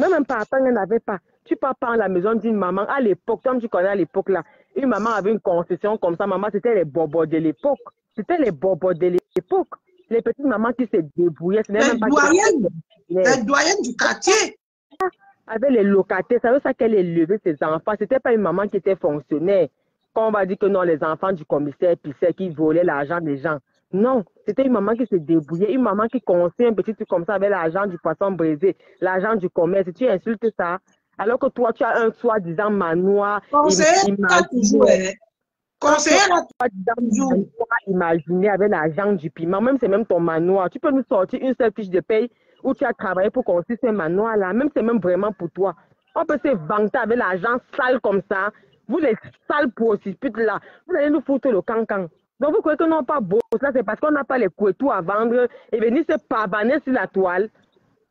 Même un papa n'avait pas. Tu peux prendre la maison d'une maman. À l'époque, comme tu connais à l'époque là, une maman avait une concession comme ça. Maman, c'était les bobos de l'époque. C'était les bobos de l'époque. Les petites mamans qui se débrouillaient. Les doyennes du quartier. Avec les locataires, ça veut dire qu'elle élevait ses enfants. Ce n'était pas une maman qui était fonctionnaire. Quand on va dire que non, les enfants du commissaire pissaient, qui volaient l'argent des gens. Non, c'était une maman qui se débrouillait, une maman qui construisait un petit truc comme ça avec l'argent du poisson brisé, l'argent du commerce. Tu insultes ça. Alors que toi, tu as un soi-disant manoir. Conseiller, imaginé avec l'argent du piment. Même c'est même ton manoir. Tu peux nous sortir une seule fiche de paye où tu as travaillé pour construire ce manoir-là. Même c'est même vraiment pour toi. On peut se vanter avec l'argent sale comme ça. Vous les sales prostituées là, vous allez nous foutre le cancan. Donc vous croyez que non pas beau, ça c'est parce qu'on n'a pas les couetous à vendre et venir se pavaner sur la toile.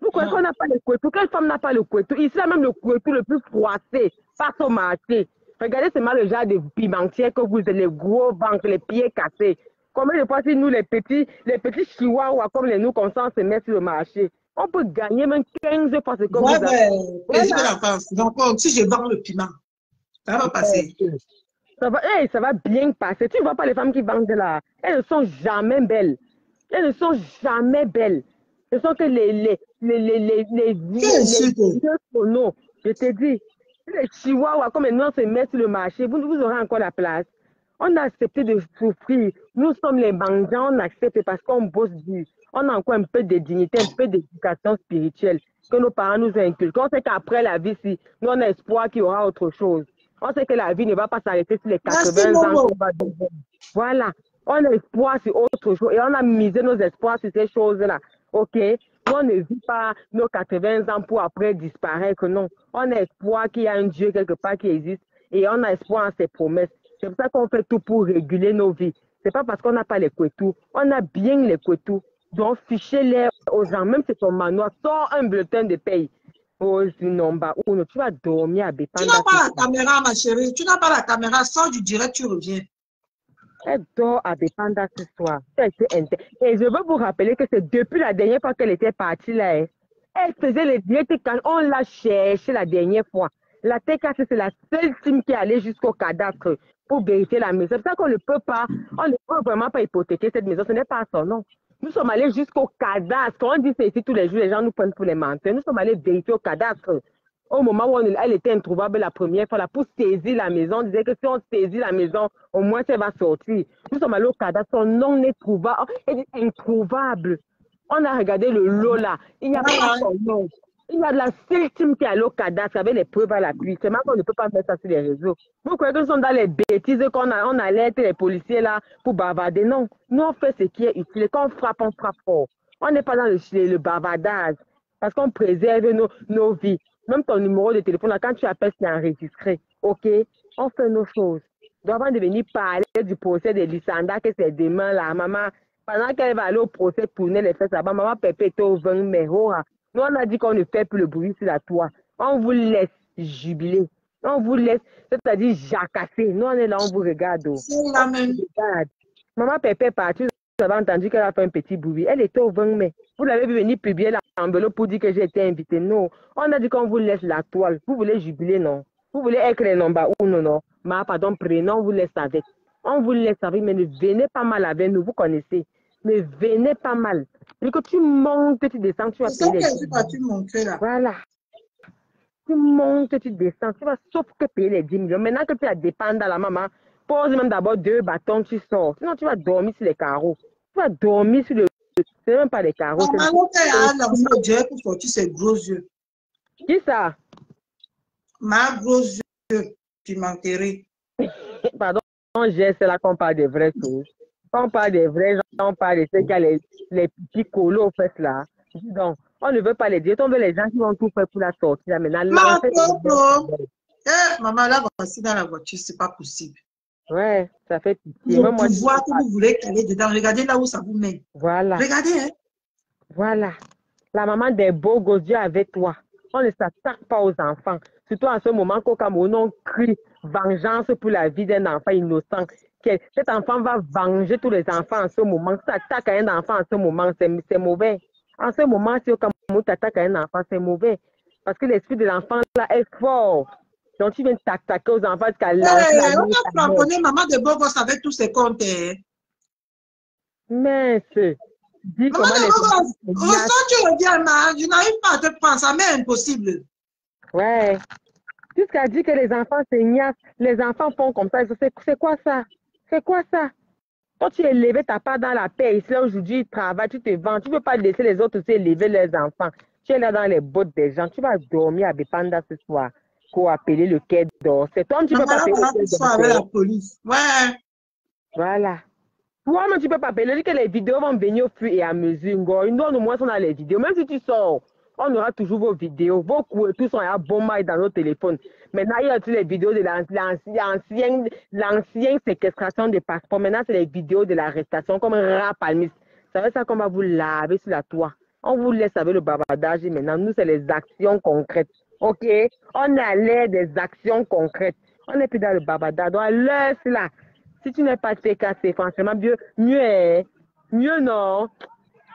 Vous croyez qu'on n'a pas le couettou? Quelle femme n'a pas le couettou? Ici, là, même le couettou le plus froissé passe au marché. Regardez seulement le genre de pimentières que vous avez, les gros ventres, les pieds cassés. Combien de fois, si nous, les petits chihuahuas, comme les nous, comme ça, on se met sur le marché, on peut gagner même 15 fois ce que vous avez. Plaisir de l'enfance. Donc, si je vends le piment, ça va passer. Ça va bien passer. Tu ne vois pas les femmes qui vendent là. Elles ne sont jamais belles. Elles ne sont jamais belles. Ce sont que les non, je te dis, les chihuahuas, comme nous on se met sur le marché, vous aurez encore la place. On a accepté de souffrir. Nous sommes les mendiants, on accepte parce qu'on bosse dur. On a encore un peu de dignité, un peu d'éducation spirituelle que nos parents nous inculquent. On sait qu'après la vie, si nous on a espoir qu'il y aura autre chose. On sait que la vie ne va pas s'arrêter sur les 80 ans. Voilà. On a espoir sur autre chose et on a misé nos espoirs sur ces choses-là. OK? Nous, on ne vit pas nos 80 ans pour après disparaître. Non. On a espoir qu'il y a un Dieu quelque part qui existe et on a espoir en ses promesses. C'est pour ça qu'on fait tout pour réguler nos vies. C'est pas parce qu'on n'a pas les couetous. On a bien les couetous. Donc, fichez-les aux gens. Même si ton manoir sort un bulletin de paye. Oh, sinon, tu vas dormir à Bépanda. Tu n'as pas la caméra, ma chérie. Tu n'as pas la caméra. Sors du direct, tu reviens. Elle dort à Bépanda ce soir. Et je veux vous rappeler que c'est depuis la dernière fois qu'elle était partie là. Elle faisait les directs quand on l'a cherché la dernière fois. La TKC, c'est la seule team qui est allée jusqu'au cadastre pour vérifier la maison. C'est pour ça qu'on ne peut pas, on ne peut vraiment pas hypothéquer cette maison. Ce n'est pas son nom. Nous sommes allés jusqu'au cadastre. Quand on dit c'est ici tous les jours, les gens nous prennent pour les menteurs. Nous sommes allés vérifier au cadastre. Au moment où elle était introuvable la première fois, là, pour saisir la maison, on disait que si on saisit la maison, au moins ça va sortir. Nous sommes allés au cadastre, son nom n'est trouvable. Elle est introuvable. On a regardé le lot là. Il n'y a pas son nom. Il y a de la seule team qui est allée au cadastre avec les preuves à l'appui. C'est même qu'on ne peut pas mettre ça sur les réseaux. Vous croyez que nous sommes dans les bêtises qu'on alerte les policiers là pour bavarder? Non. Nous, on fait ce qui est utile. Quand on frappe fort. On n'est pas dans le bavardage. Parce qu'on préserve nos vies. Même ton numéro de téléphone, là, quand tu appelles, c'est enregistré. OK? On fait nos choses. Donc, avant de venir parler du procès de Lissanda, que c'est demain, là, maman, pendant qu'elle va aller au procès, tourner les fesses là-bas, maman Pépé était au 20 mai. Nous, on a dit qu'on ne fait plus le bruit sur la toit. On vous laisse jubiler. On vous laisse, c'est-à-dire jacasser. Nous, on est là, on vous regarde. C'est la même. Maman Pépé est partie. Vous avez entendu qu'elle a fait un petit bruit. Elle était au 20 mai. Vous l'avez vu venir publier l'enveloppe pour dire que j'ai été invitée. Non. On a dit qu'on vous laisse la toile. Vous voulez jubiler, non? Vous voulez être les nombres ou non, non? Mais pardon, prénom, on vous laisse avec. On vous laisse avec, mais ne venez pas mal avec nous. Vous connaissez. Ne venez pas mal. Et que tu montes, tu descends, tu vas payer les 10 000. Voilà. Tu montes, tu descends, tu vas sauf que payer les 10 millions. Maintenant que tu as dépendre à la maman, pose même d'abord 2 bâtons, tu sors. Sinon, tu vas dormir sur les carreaux. Tu vas dormir sur le... C'est même pas les carreaux. Maman, elle a lancé le direct pour sortir ses gros yeux. Qui ça? Ma gros yeux, tu m'enterrais. Pardon, c'est là qu'on parle des vraies choses. Quand on parle des vrais gens, on parle de ceux qui ont les petits colos au fait là. Donc, on ne veut pas les dire. On veut les gens qui vont tout faire pour la sortir. Maintenant, maman, là, voici dans la voiture, c'est pas possible. Ouais, ça fait pitié. Le pouvoir que vous voulez caler dedans, regardez là où ça vous met. Voilà. Regardez, hein. Voilà. La maman des beaux gosses, Dieu avec toi. On ne s'attaque pas aux enfants. Surtout en ce moment qu'au Cameroun, on crie vengeance pour la vie d'un enfant innocent. Cet enfant va venger tous les enfants en ce moment. Si tu attaques à un enfant en ce moment, c'est mauvais. En ce moment, si au Cameroun, tu attaques à un enfant, c'est mauvais. Parce que l'esprit de l'enfant là est fort. Donc, tu viens t'attaquer aux enfants jusqu'à lancer. On a flamponné maman de beaux gosses avec tous ses comptes. Mais dis maman de beaux gosses, tu reviens, je n'arrive pas à te prendre, ça m'est impossible. Ouais. Jusqu'à dire que les enfants s'ignatent, les enfants font comme ça. C'est quoi ça? C'est quoi ça? Toi, tu es élevé, tu n'as pas dans la paix. Ici, aujourd'hui, tu travailles, tu te vends. Tu ne peux pas laisser les autres aussi élever leurs enfants. Tu es là dans les bottes des gens. Tu vas dormir à Bépanda ce soir pour appeler le quai d'Orsay. Toi, tu ne peux pas appeler le quai avec la police. Ouais. Voilà. Toi-même, tu ne peux pas appeler. Dis que les vidéos vont venir au fur et à mesure. Nous, au moins, on a les vidéos. Même si tu sors, on aura toujours vos vidéos. Vos coups, tous sont à bon maille dans nos téléphones. Maintenant, il y a aussi les vidéos de l'ancienne séquestration des passeports. Maintenant, c'est les vidéos de l'arrestation comme un rat palmiste. Ça veut dire qu'on va vous laver sur la toit. On vous laisse avec le bavardage maintenant. Nous, c'est les actions concrètes. OK? On est à l'ère des actions concrètes. On n'est plus dans le bavardage. Donc, à l'heure, là, si tu n'es pas TKC, franchement, mieux non.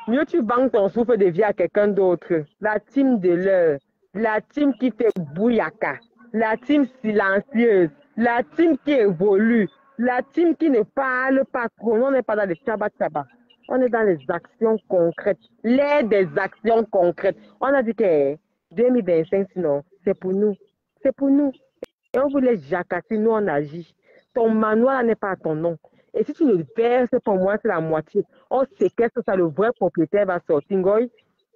Mieux tu vends ton souffle de vie à quelqu'un d'autre. La team de l'heure. La team qui fait bouillaka. La team silencieuse. La team qui évolue. La team qui ne parle pas trop. On n'est pas dans les tchaba-tchaba. On est dans les actions concrètes. L'ère des actions concrètes. On a dit que 2025, sinon, c'est pour nous. C'est pour nous. Et on voulait jacasser, nous on agit. Ton manoir n'est pas à ton nom. Et si tu ne verses pour moi, c'est la moitié. On séquestre ça, le vrai propriétaire va sortir. Ngoy,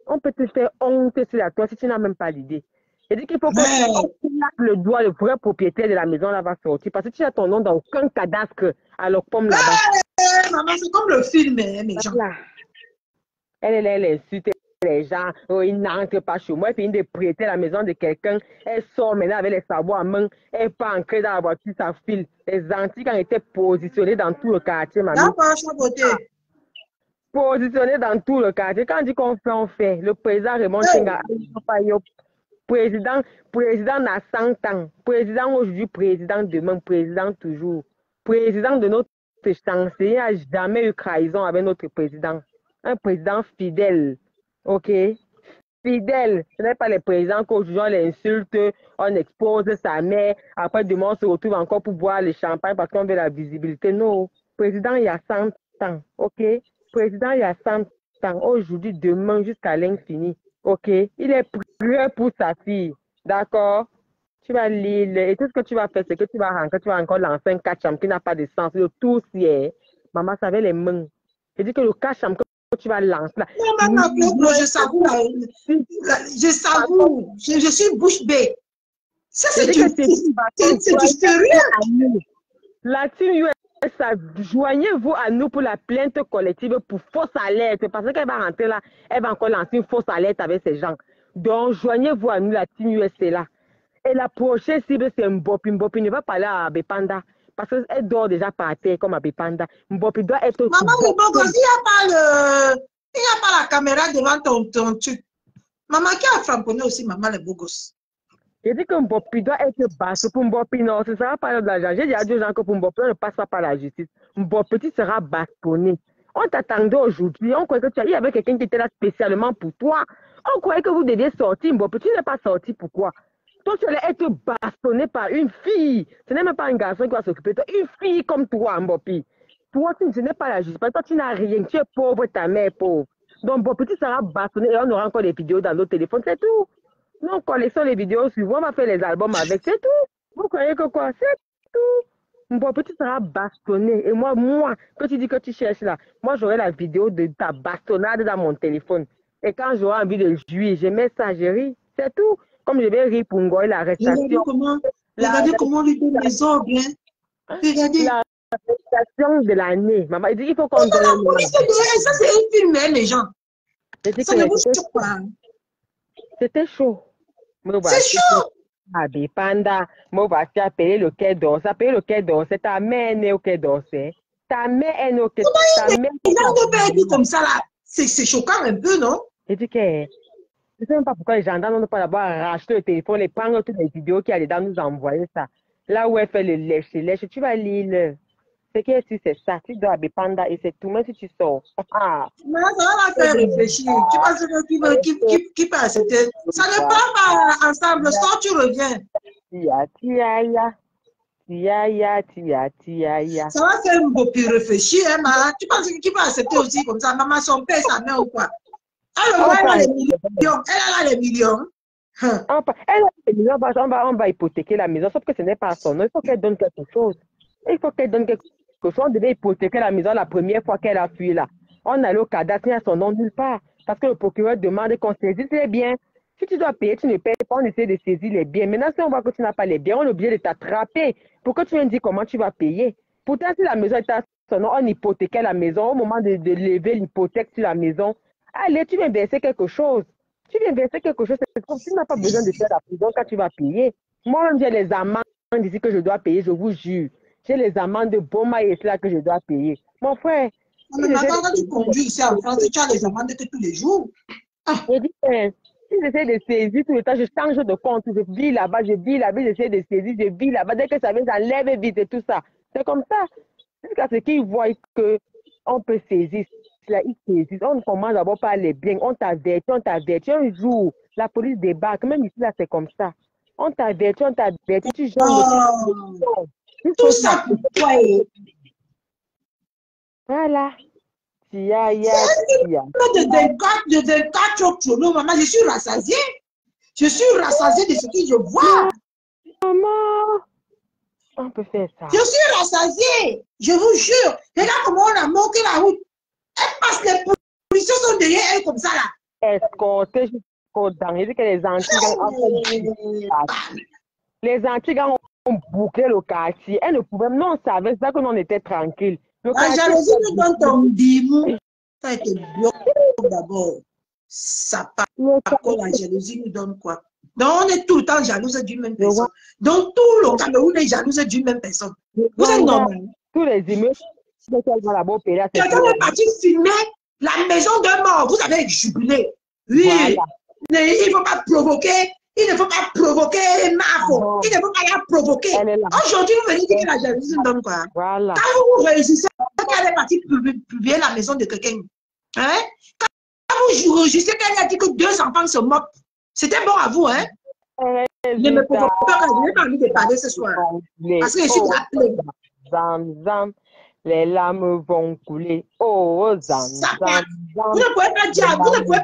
on peut te faire honte sur la toi si tu n'as même pas l'idée. Je dis qu'il faut que le doigt, le vrai propriétaire de la maison là va sortir. Parce que tu as ton nom dans aucun cadastre à leur pomme là-bas. Maman, c'est comme le film, mes gens. Elle insulte les gens. Oh, ils n'entrent pas chez moi. Elle finit de prêter la maison de quelqu'un. Elle sort maintenant avec les sabots à main. Elle pas ancrée dans la voiture, ça file. Les antiques ont été positionnés dans tout le quartier, maman. Positionnés dans tout le quartier. Quand on dit qu'on fait, on fait. Le président Raymond Chenga, président n'a 100 ans. Président aujourd'hui, président demain, président toujours. Président de notre chancelier n'a jamais eu trahison avec notre président. Un président fidèle. OK? Fidèle. Ce n'est pas les présidents qu'aujourd'hui on l'insulte, on expose sa mère. Après, demain, on se retrouve encore pour boire le champagne parce qu'on veut la visibilité. Non. Président, il y a 100 ans. OK? Président, il y a 100 ans. Aujourd'hui, demain, jusqu'à l'infini. OK? Il est prêt pour sa fille. D'accord? Tu vas lire. Et tout ce que tu vas faire, c'est que tu vas encore lancer un catch-up qui n'a pas de sens. Le tout, c'est. Maman, ça avait les mains. Je dis que le catch-up que tu vas lancer là. Non, maman, je savoure. Je savoure. Je suis bouche bée. Ça, c'est du sérieux. La team USA, joignez-vous à nous pour la plainte collective pour fausse alerte. Parce qu'elle va rentrer là, elle va encore lancer une fausse alerte avec ces gens. Donc, joignez-vous à nous, la team USA là. Et la prochaine cible, c'est Mbopi. Mbopi ne va pas aller à Bepanda. Parce qu'elle dort déjà par terre comme à Bepanda. Mbopi doit être... Maman, il n'y a pas la caméra devant ton truc. Maman qui a framponné aussi, maman, les beaux gosses. J'ai dit que Mbopi doit être basse. Pour Mbopi, non, ce sera pas de l'argent. J'ai dit à deux gens que pour Mbopi, on ne passe pas par la justice. Mbopi, tu seras bastonné. On t'attendait aujourd'hui. On croyait qu'il y avait quelqu'un qui était là spécialement pour toi. On croyait que vous deviez sortir. Mbopi, tu n'es pas sorti. Pourquoi? Toi, tu allais être bastonné par une fille. Ce n'est même pas un garçon qui va s'occuper de toi. Une fille comme toi, Mbopi. Toi, ce n'est pas la justice. Parce que toi, tu n'as rien. Tu es pauvre, ta mère est pauvre. Donc, Mbopi, tu seras bastonné et on aura encore des vidéos dans nos téléphones. C'est tout. Nous, on collectionne les vidéos suivantes. On va faire les albums avec. C'est tout. Vous croyez que quoi? C'est tout. Mbopi, tu seras bastonné. Et moi, que tu dis que tu cherches là, moi, j'aurai la vidéo de ta bastonnade dans mon téléphone. Et quand j'aurai envie de jouir, je mets ça, je ris. C'est tout. Comme je vais rire pour Ngoy, l'arrestation. Regardez comment lui donne les ordres. Hein? Regardez. L'arrestation de l'année. Maman, il dit qu'il faut qu'on donne. Ça, c'est un film, hein, les gens. Ça ne vous choque pas. C'était chaud. C'est chaud. Abi Panda, moi, voici appeler le quai d'Orsay. Appeler le quai d'Orsay. Ta mère est née au quai d'Orsay. Ta mère est née au quai d'Orsay. Il a un peu dit comme ça, là. C'est choquant un peu, non? Il dit que. Je ne sais même pas pourquoi les gendarmes n'ont pas d'abord racheté le téléphone, les prendre toutes les vidéos qu'il y a dedans, nous envoyer ça. Là où elle fait le lèche, tu vas lire. Ce qui est sûr, c'est ça. Tu dois Bepanda et c'est tout, même si tu sors. Ah. Mais là, ça va la faire réfléchir. Tu penses qui peut accepter? Ça ne part pas ensemble. Sors, tu reviens. Ça va faire un peu plus réfléchir, hein, ma. Tu penses qui peut accepter aussi comme ça? Maman, son père, sa mère ou quoi? Elle a les millions. Elle a les millions. Elle a les millions. On va hypothéquer la maison, sauf que ce n'est pas son nom. Il faut qu'elle donne quelque chose. Il faut qu'elle donne quelque chose. On devait hypothéquer la maison la première fois qu'elle a fui là. On allait au cadastre, il n'y a son nom nulle part. Parce que le procureur demande qu'on saisisse les biens. Si tu dois payer, tu ne payes pas, on essaie de saisir les biens. Maintenant, si on voit que tu n'as pas les biens, on est obligé de t'attraper. Pour que tu viennes dire comment tu vas payer. Pourtant, si la maison était à son nom, on hypothéquait la maison. Au moment de lever l'hypothèque sur la maison, allez, tu viens verser quelque chose. Tu n'as pas besoin de faire la prison quand tu vas payer. Moi, j'ai les amendes ici que je dois payer, je vous jure. J'ai les amendes de Boma et cela que je dois payer. Mon frère. Mais maintenant, quand tu conduis ici en France, tu as les amendes que tous les jours. Je dis, si j'essaie de saisir tout le temps, je change de compte, je vis là-bas, j'essaie de saisir, je vis là-bas. Dès que ça vient, j'enlève vite et tout ça. C'est comme ça. Jusqu'à ce qu'ils voient qu'on peut saisir. Là, ils saisissent. On commence d'abord par les biens. On t'avertit, on t'avertit. Un jour, la police débarque. Même ici, là, c'est comme ça. On t'avertit, tu genres Oh, de tout ça pour toi. Voilà. Tia, ya, tia. De 24 autres chronos, maman, je suis rassasiée. Je suis rassasiée de ce que je vois. Maman, on peut faire ça. Je suis rassasiée. Je vous jure. Regarde comment on a manqué la route. Elle passe, les policiers sont derrière elle comme ça là. Escorté jusqu'au dans. Je dis que les Antigans ont bouclé le quartier. Elles ne pouvaient, non, on savait ça que nous on était tranquille. La jalousie nous donne ton dimou. Ça a été bloqué d'abord. Ça part. La jalousie nous donne quoi? Donc on est tout le temps jalouse d'une même personne. Donc tout le Cameroun est jalouse d'une même personne. Vous êtes normal. Tous les immeubles. Quelqu'un est parti filmer la maison d'un mort. Vous avez jubilé. Oui. Voilà. Il ne faut pas provoquer. Il ne faut pas provoquer Mafo. Il ne faut pas la provoquer. Aujourd'hui, vous venez dire que la jalousie nous donne quoi? Voilà. Quand vous réussissez qu'elle est partie publier la maison de quelqu'un, hein? Quand vous réussissez qu'elle a dit que 2 enfants se moquent, c'était bon à vous, hein? Ne me provoquez pas, je n'ai pas envie de parler ce soir. Parce que je suis appelée. Zam, les larmes vont couler. Oh, zam. Vous ne pouvez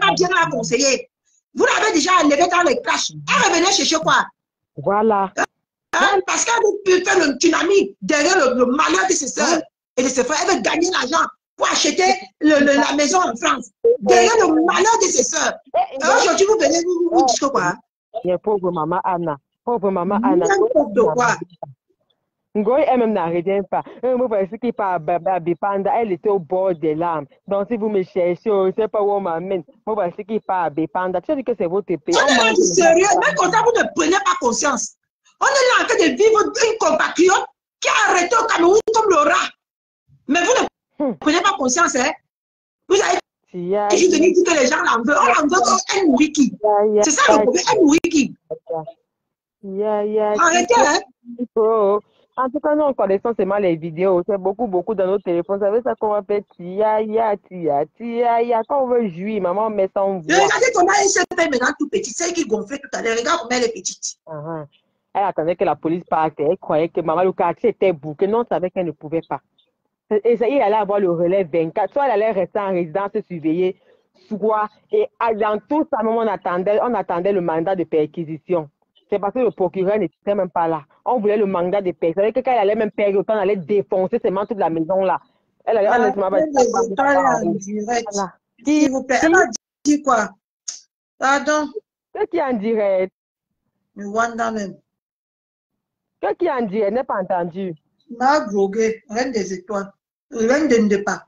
pas dire la conseiller. Vous l'avez déjà enlevé dans les classes. Elle revenait chercher quoi? Voilà. Hein? Parce qu'elle veut faire le tsunami derrière le malheur de ses soeurs et de ses frères. Elle veut gagner l'argent pour acheter la maison en France. Derrière le malheur de ses soeurs. Aujourd'hui, vous venez vous dire quoi? Pauvre maman Anna. Pauvre maman Anna. N'importe quoi. Ngoï elle-même n'en revient pas. Moi, parce qu'il part à Bépanda, elle était au bord des larmes. Donc, si vous me cherchez, je ne sais pas où on m'amène. Moi, parce qu'il part à Bépanda. Tu as dit que c'est votre pays. On est sérieux. Même comme ça, vous ne prenez pas conscience. On est là en train de vivre une compatriote qui a arrêté au Cameroun comme le rat. Mais vous ne prenez pas conscience, hein? Vous avez juste dit que les gens l'en veulent. On l'en veut comme un wiki. C'est ça le problème, un wiki. Arrêtez, hein? En tout cas, nous, on connaît seulement les vidéos. C'est beaucoup dans nos téléphones. Vous savez ça qu'on appelle tia. Quand on veut jouir, maman, on met ça en voix. Regardez comment elle se fait maintenant tout petit. Celle qui gonflait tout à l'heure. Regarde comment elle est petite. Elle attendait que la police parte. Elle croyait que maman, le quartier était bouclé. Non, on savait qu'elle ne pouvait pas. Et ça, il allait avoir le relais 24. Soit elle allait rester en résidence surveillée, soit. Et dans tout ça, on attendait le mandat de perquisition. C'est parce que le procureur n'était même pas là. On voulait le mandat de perquisition. Ça veut dire que quand elle allait même perdre autant, elle allait défoncer seulement toute la maison là. Elle allait honnêtement en direct. S'il vous plaît. Elle a dit quoi? Pardon? Qu'est-ce qui est en direct? Rwanda même. Qu'est-ce qui est en direct? Je n'ai pas entendu. Ma droguée, reine des étoiles. Reine de Ndepa.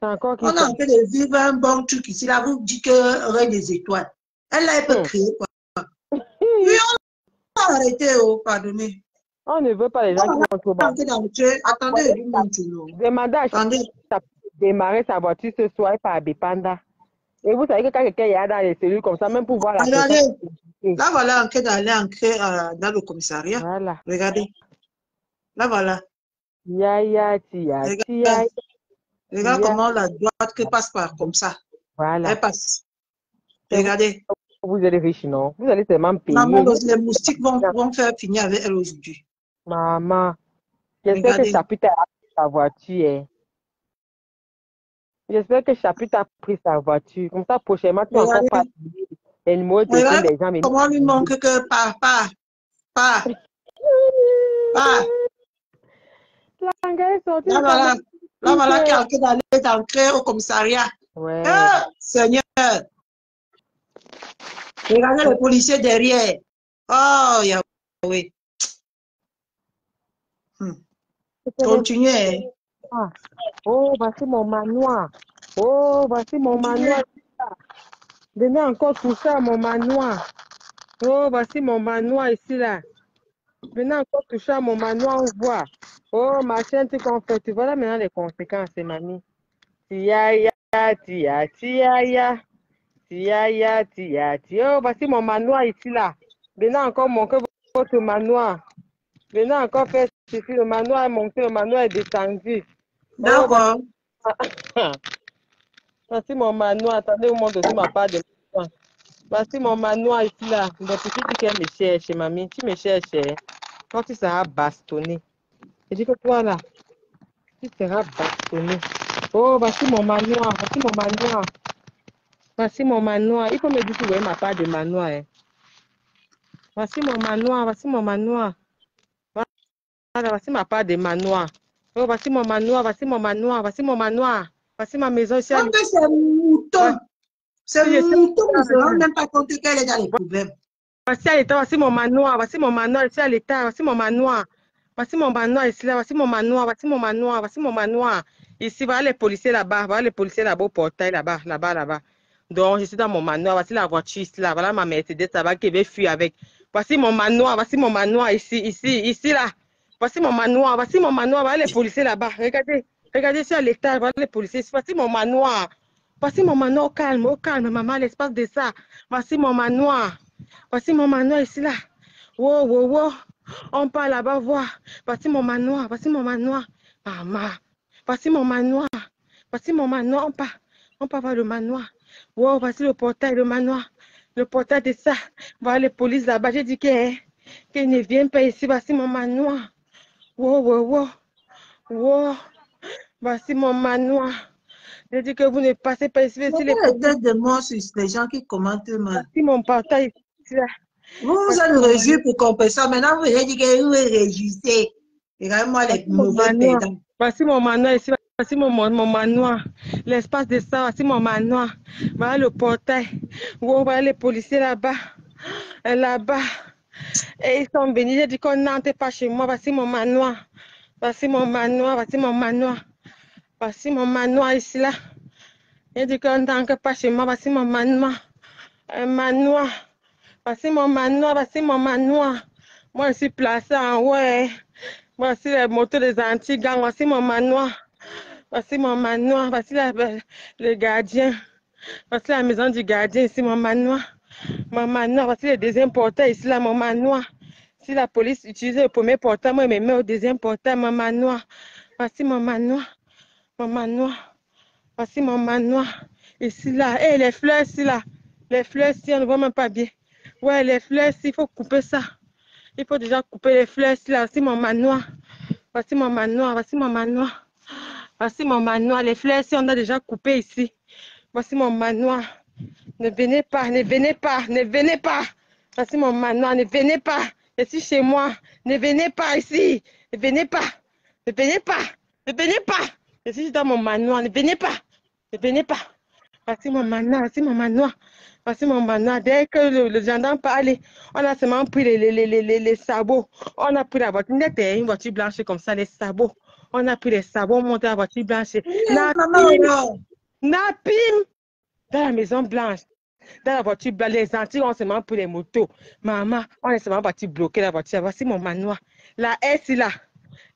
C'est encore qui? On est en train de vivre un bon truc ici. Là, vous dites que reine des étoiles. Elle l'a peut créer quoi. Oui, on va arrêter, pardonnez. On ne veut pas les gens qui vont trop bas. Attendez, demandez à Chaputa de démarrer sa voiture ce soir par Bépanda. Et vous savez que quand quelqu'un est dans les cellules comme ça, même pour voir la personne. Là, voilà, en train d'aller entrer dans le commissariat. Voilà. Regardez. Là, voilà. Regarde comment la droite qui passe par comme ça. Voilà. Elle passe. Regardez. Vous êtes riche, non? Vous allez tellement payer. Maman, les moustiques vont faire finir avec elle aujourd'hui. Maman, j'espère que Chaputa a pris sa voiture. J'espère que Chaputa a pris sa voiture. Comme ça, prochainement, tu vas encore pas les numéros de téléphone des gens. Comment lui manque que pas. Là, voilà, quelqu'un d'aller d'entrer au commissariat. Ouais. Seigneur. Regardez les policiers derrière. Oh, Yahweh. Continuez. Oh, voici mon manoir. Venez encore toucher à mon manoir. Oh, voici mon manoir ici, là. Venez encore toucher à mon manoir, on voit. Oh, ma chaîne, tu confais. Tu vois là maintenant les conséquences, mamie. tia, tia, ya. Tia, ya, tia, tia. Oh, voici mon manoir ici, là. Venez encore monter votre manoir. Venez encore faire ceci. Le manoir est monté, le manoir est descendu. Oh, D'accord. voici mon manoir. Attendez, vous montre aussi ma part de manoir. Voici mon manoir ici, là. Donc, tu dis qu'elle me cherche, mamie. Tu me cherches. Quand tu seras bastonné. Je dis que toi, là, tu seras bastonné. Oh, voici mon manoir. Voici mon manoir. Voici mon manoir. Il faut me dire que vous voyez ma part de manoir. Hein. Voici mon manoir. Voici mon manoir. Voilà, voici ma part de manoir. Oh, voici mon manoir. Voici mon manoir. Voici mon manoir. Voici ma maison ici. Donc, c'est mouton. C'est mouton. On ne se rend même pas compte qu'elle est dans les problèmes. Voici à l'état. Voici mon manoir. Voici mon manoir ici à l'état. Voici mon manoir. Voici mon manoir ici là. Voici mon manoir. Voici mon manoir. Voici mon manoir. Ici, voilà les policiers là-bas. Voilà les policiers là-bas au portail là-bas. Là-bas, là-bas. Donc, je suis dans mon manoir. Voici la voiture ici là. Voilà ma Mercedes là-bas qui veut fuir avec. Voici mon manoir. Voici mon manoir ici. Ici là. Voici mon manoir. Voici mon manoir. Voilà les policiers là-bas. Regardez. Regardez ici à l'étage. Voilà les policiers. Voici mon manoir. Voici mon manoir au calme, maman, l'espace de ça. Voici mon manoir. Voici mon manoir ici là. Wow, wow, wow. On part là-bas voir. Voici mon manoir. Voici mon manoir. Maman. Voici mon manoir. Voici mon manoir. On part voir le manoir. Wow, voici le portail, le manoir. Le portail de ça. Voilà les polices là-bas. J'ai dit qu'ils ne viennent pas ici. Voici mon manoir. Wow, wow, wow. Wow. Voici mon manoir. J'ai dit que vous ne passez pas ici. C'est les têtes de mort sur les gens qui commentent mal. Voici mon portail ici là. Vous allez nous réjouir pour compenser ça. Maintenant, vous avez dit que vous réjouissez. Regardez-moi les mauvais perdants. Voici mon manoir ici. Voici mon manoir. L'espace de ça. Voici mon manoir. Voilà le portail. Wow, voilà les policiers là-bas. Là-bas. Et ils sont venus. J'ai dit qu'on n'entre pas chez moi. Voici mon manoir. Voici mon manoir. Voici mon manoir. Voici mon manoir ici là. J'ai dit qu'on n'entre pas chez moi. Voici mon manoir. Un manoir. Voici mon manoir. Voici mon manoir. Moi, je suis placée en haut. Voici les motos des anti-gangs. Voici mon manoir. Voici mon manoir. Voici le gardien. Voici la maison du gardien. Ici, mon manoir. Mon manoir. Voici le deuxième portail. Ici, là, mon manoir. Si la police utilise le premier portail, moi, je me mets au deuxième portail. Mon manoir. Voici mon manoir. Mon manoir. Voici mon manoir. Ici, là. Et les fleurs, ici, là. Les fleurs, ici, on ne voit même pas bien. Ouais, les fleurs, ici, il faut couper ça. Il faut déjà couper les fleurs, ici, là. Voici mon manoir. Voici mon manoir. Voici mon manoir. Voici mon manoir. Les fleurs, ici, on a déjà coupé ici. Voici mon manoir. Ne venez pas, ne venez pas, ne venez pas. Voici mon manoir. Ne venez pas. Je suis chez moi. Ne venez pas ici. Ne venez pas. Ne venez pas. Ne venez pas. Je suis dans mon manoir. Ne venez pas. Ne venez pas. Voici mon manoir. Voici mon manoir. Voici mon manoir. Dès que le gendarme parlait, on a seulement pris les sabots. On a pris la voiture. Une voiture blanche comme ça, les sabots. On a pris les sabots, monté la voiture blanche. Napim, dans la maison blanche. Dans la voiture blanche, les Antilles ont seulement pris les motos. Maman, on est seulement parti bloquer la voiture. Voici mon manoir. La S là.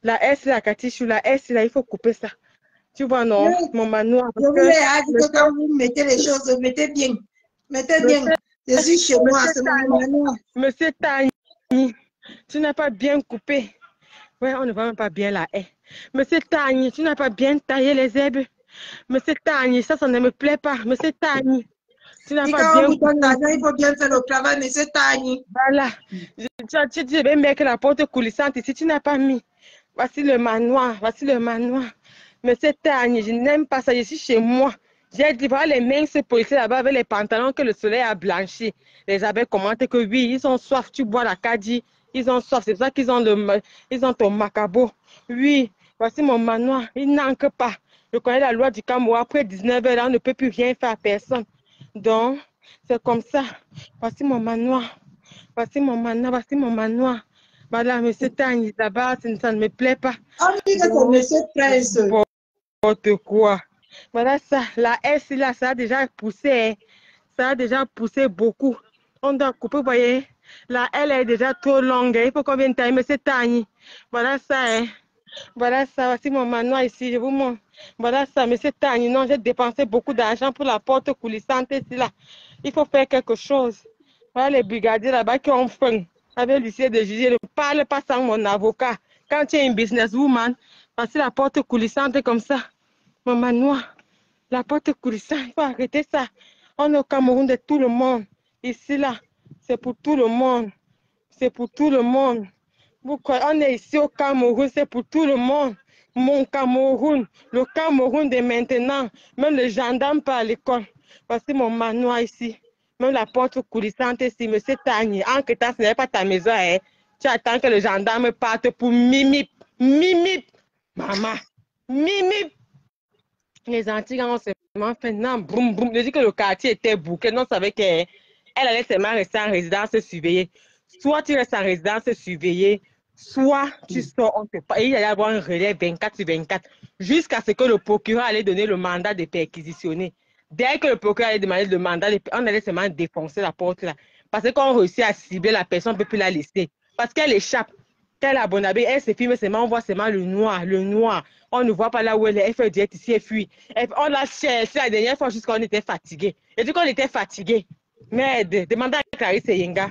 La S là, Katichou, la S là, il faut couper ça. Tu vois, non, oui. Mon manoir. Je vous ai dit que quand vous mettez les choses, mettez bien. Mettez bien. Je suis chez moi, c'est mon manoir. Monsieur Tani, tu n'as pas bien coupé. Ouais, on ne voit même pas bien la haie. Monsieur Tani, tu n'as pas bien taillé les herbes. Monsieur Tani, ça ne me plaît pas. Monsieur Tani, tu n'as pas bien coupé. Il faut bien faire le travail, monsieur Tani. Voilà. Tu devais mettre la porte coulissante ici, tu n'as pas mis. Voici le manoir, voici le manoir. Monsieur Tani, je n'aime pas ça, je suis chez moi. J'ai dit, voilà les mains, ce policier là-bas avec les pantalons que le soleil a blanchi. Les abeilles commentent que oui, ils ont soif, tu bois la kadi, ils ont soif, c'est pour ça qu'ils ont ton macabo. Oui, voici mon manoir, il n'enque pas. Je connais la loi du Cameroun, après 19 h, on ne peut plus rien faire à personne. Donc, c'est comme ça. Voici mon manoir, voici mon manoir, voici mon manoir. Voilà, monsieur Tani, là-bas, ça ne me plaît pas. On dit que c'est monsieur Prince. N'importe quoi. Voilà ça, la S là, ça a déjà poussé, ça a déjà poussé beaucoup. On doit couper, vous voyez, la L est déjà trop longue, il faut qu'on vienne tailler, mais c'est Tani. Voilà ça, voilà ça, voici mon manoir ici, je vous montre. Voilà ça, mais cette année, non, j'ai dépensé beaucoup d'argent pour la porte coulissante ici, là. Il faut faire quelque chose. Voilà les brigadiers là-bas qui ont faim. Avec l'huissier de juger, ne parle pas sans mon avocat. Quand tu es une businesswoman, passer la porte coulissante comme ça. Mon manoir, la porte coulissante, il faut arrêter ça. On est au Cameroun de tout le monde. Ici, là, c'est pour tout le monde. C'est pour tout le monde. On est ici au Cameroun, c'est pour tout le monde. Mon Cameroun, le Cameroun de maintenant, même les gendarmes pas à l'école. Voici mon manoir ici. Même la porte coulissante ici, monsieur Tagny. En que ce n'est pas ta maison, hein. Tu attends que le gendarme parte pour mimip, mimip. Maman, mimip. Les Antilles ont seulement fait non, boum, boum. Je dis que le quartier était bouqué. Non, on savait qu'elle allait seulement rester en résidence surveillée. Soit tu restes en résidence surveillée, soit tu sors, on te parle. Il y allait avoir un relais 24 sur 24 jusqu'à ce que le procureur allait donner le mandat de perquisitionner. Dès que le procureur allait demander le mandat, on allait seulement défoncer la porte là. Parce qu'on réussit à cibler la personne, on ne peut plus la laisser. Parce qu'elle échappe. Telle abonnée, elle se filme seulement, on voit seulement le noir, le noir. On ne voit pas là où elle est, elle fait direct ici, elle fuit. On l'a cherché la dernière fois jusqu'on était fatigué. Et dit qu'on était fatigué. Merde, demandez à Clarisse et Yenga.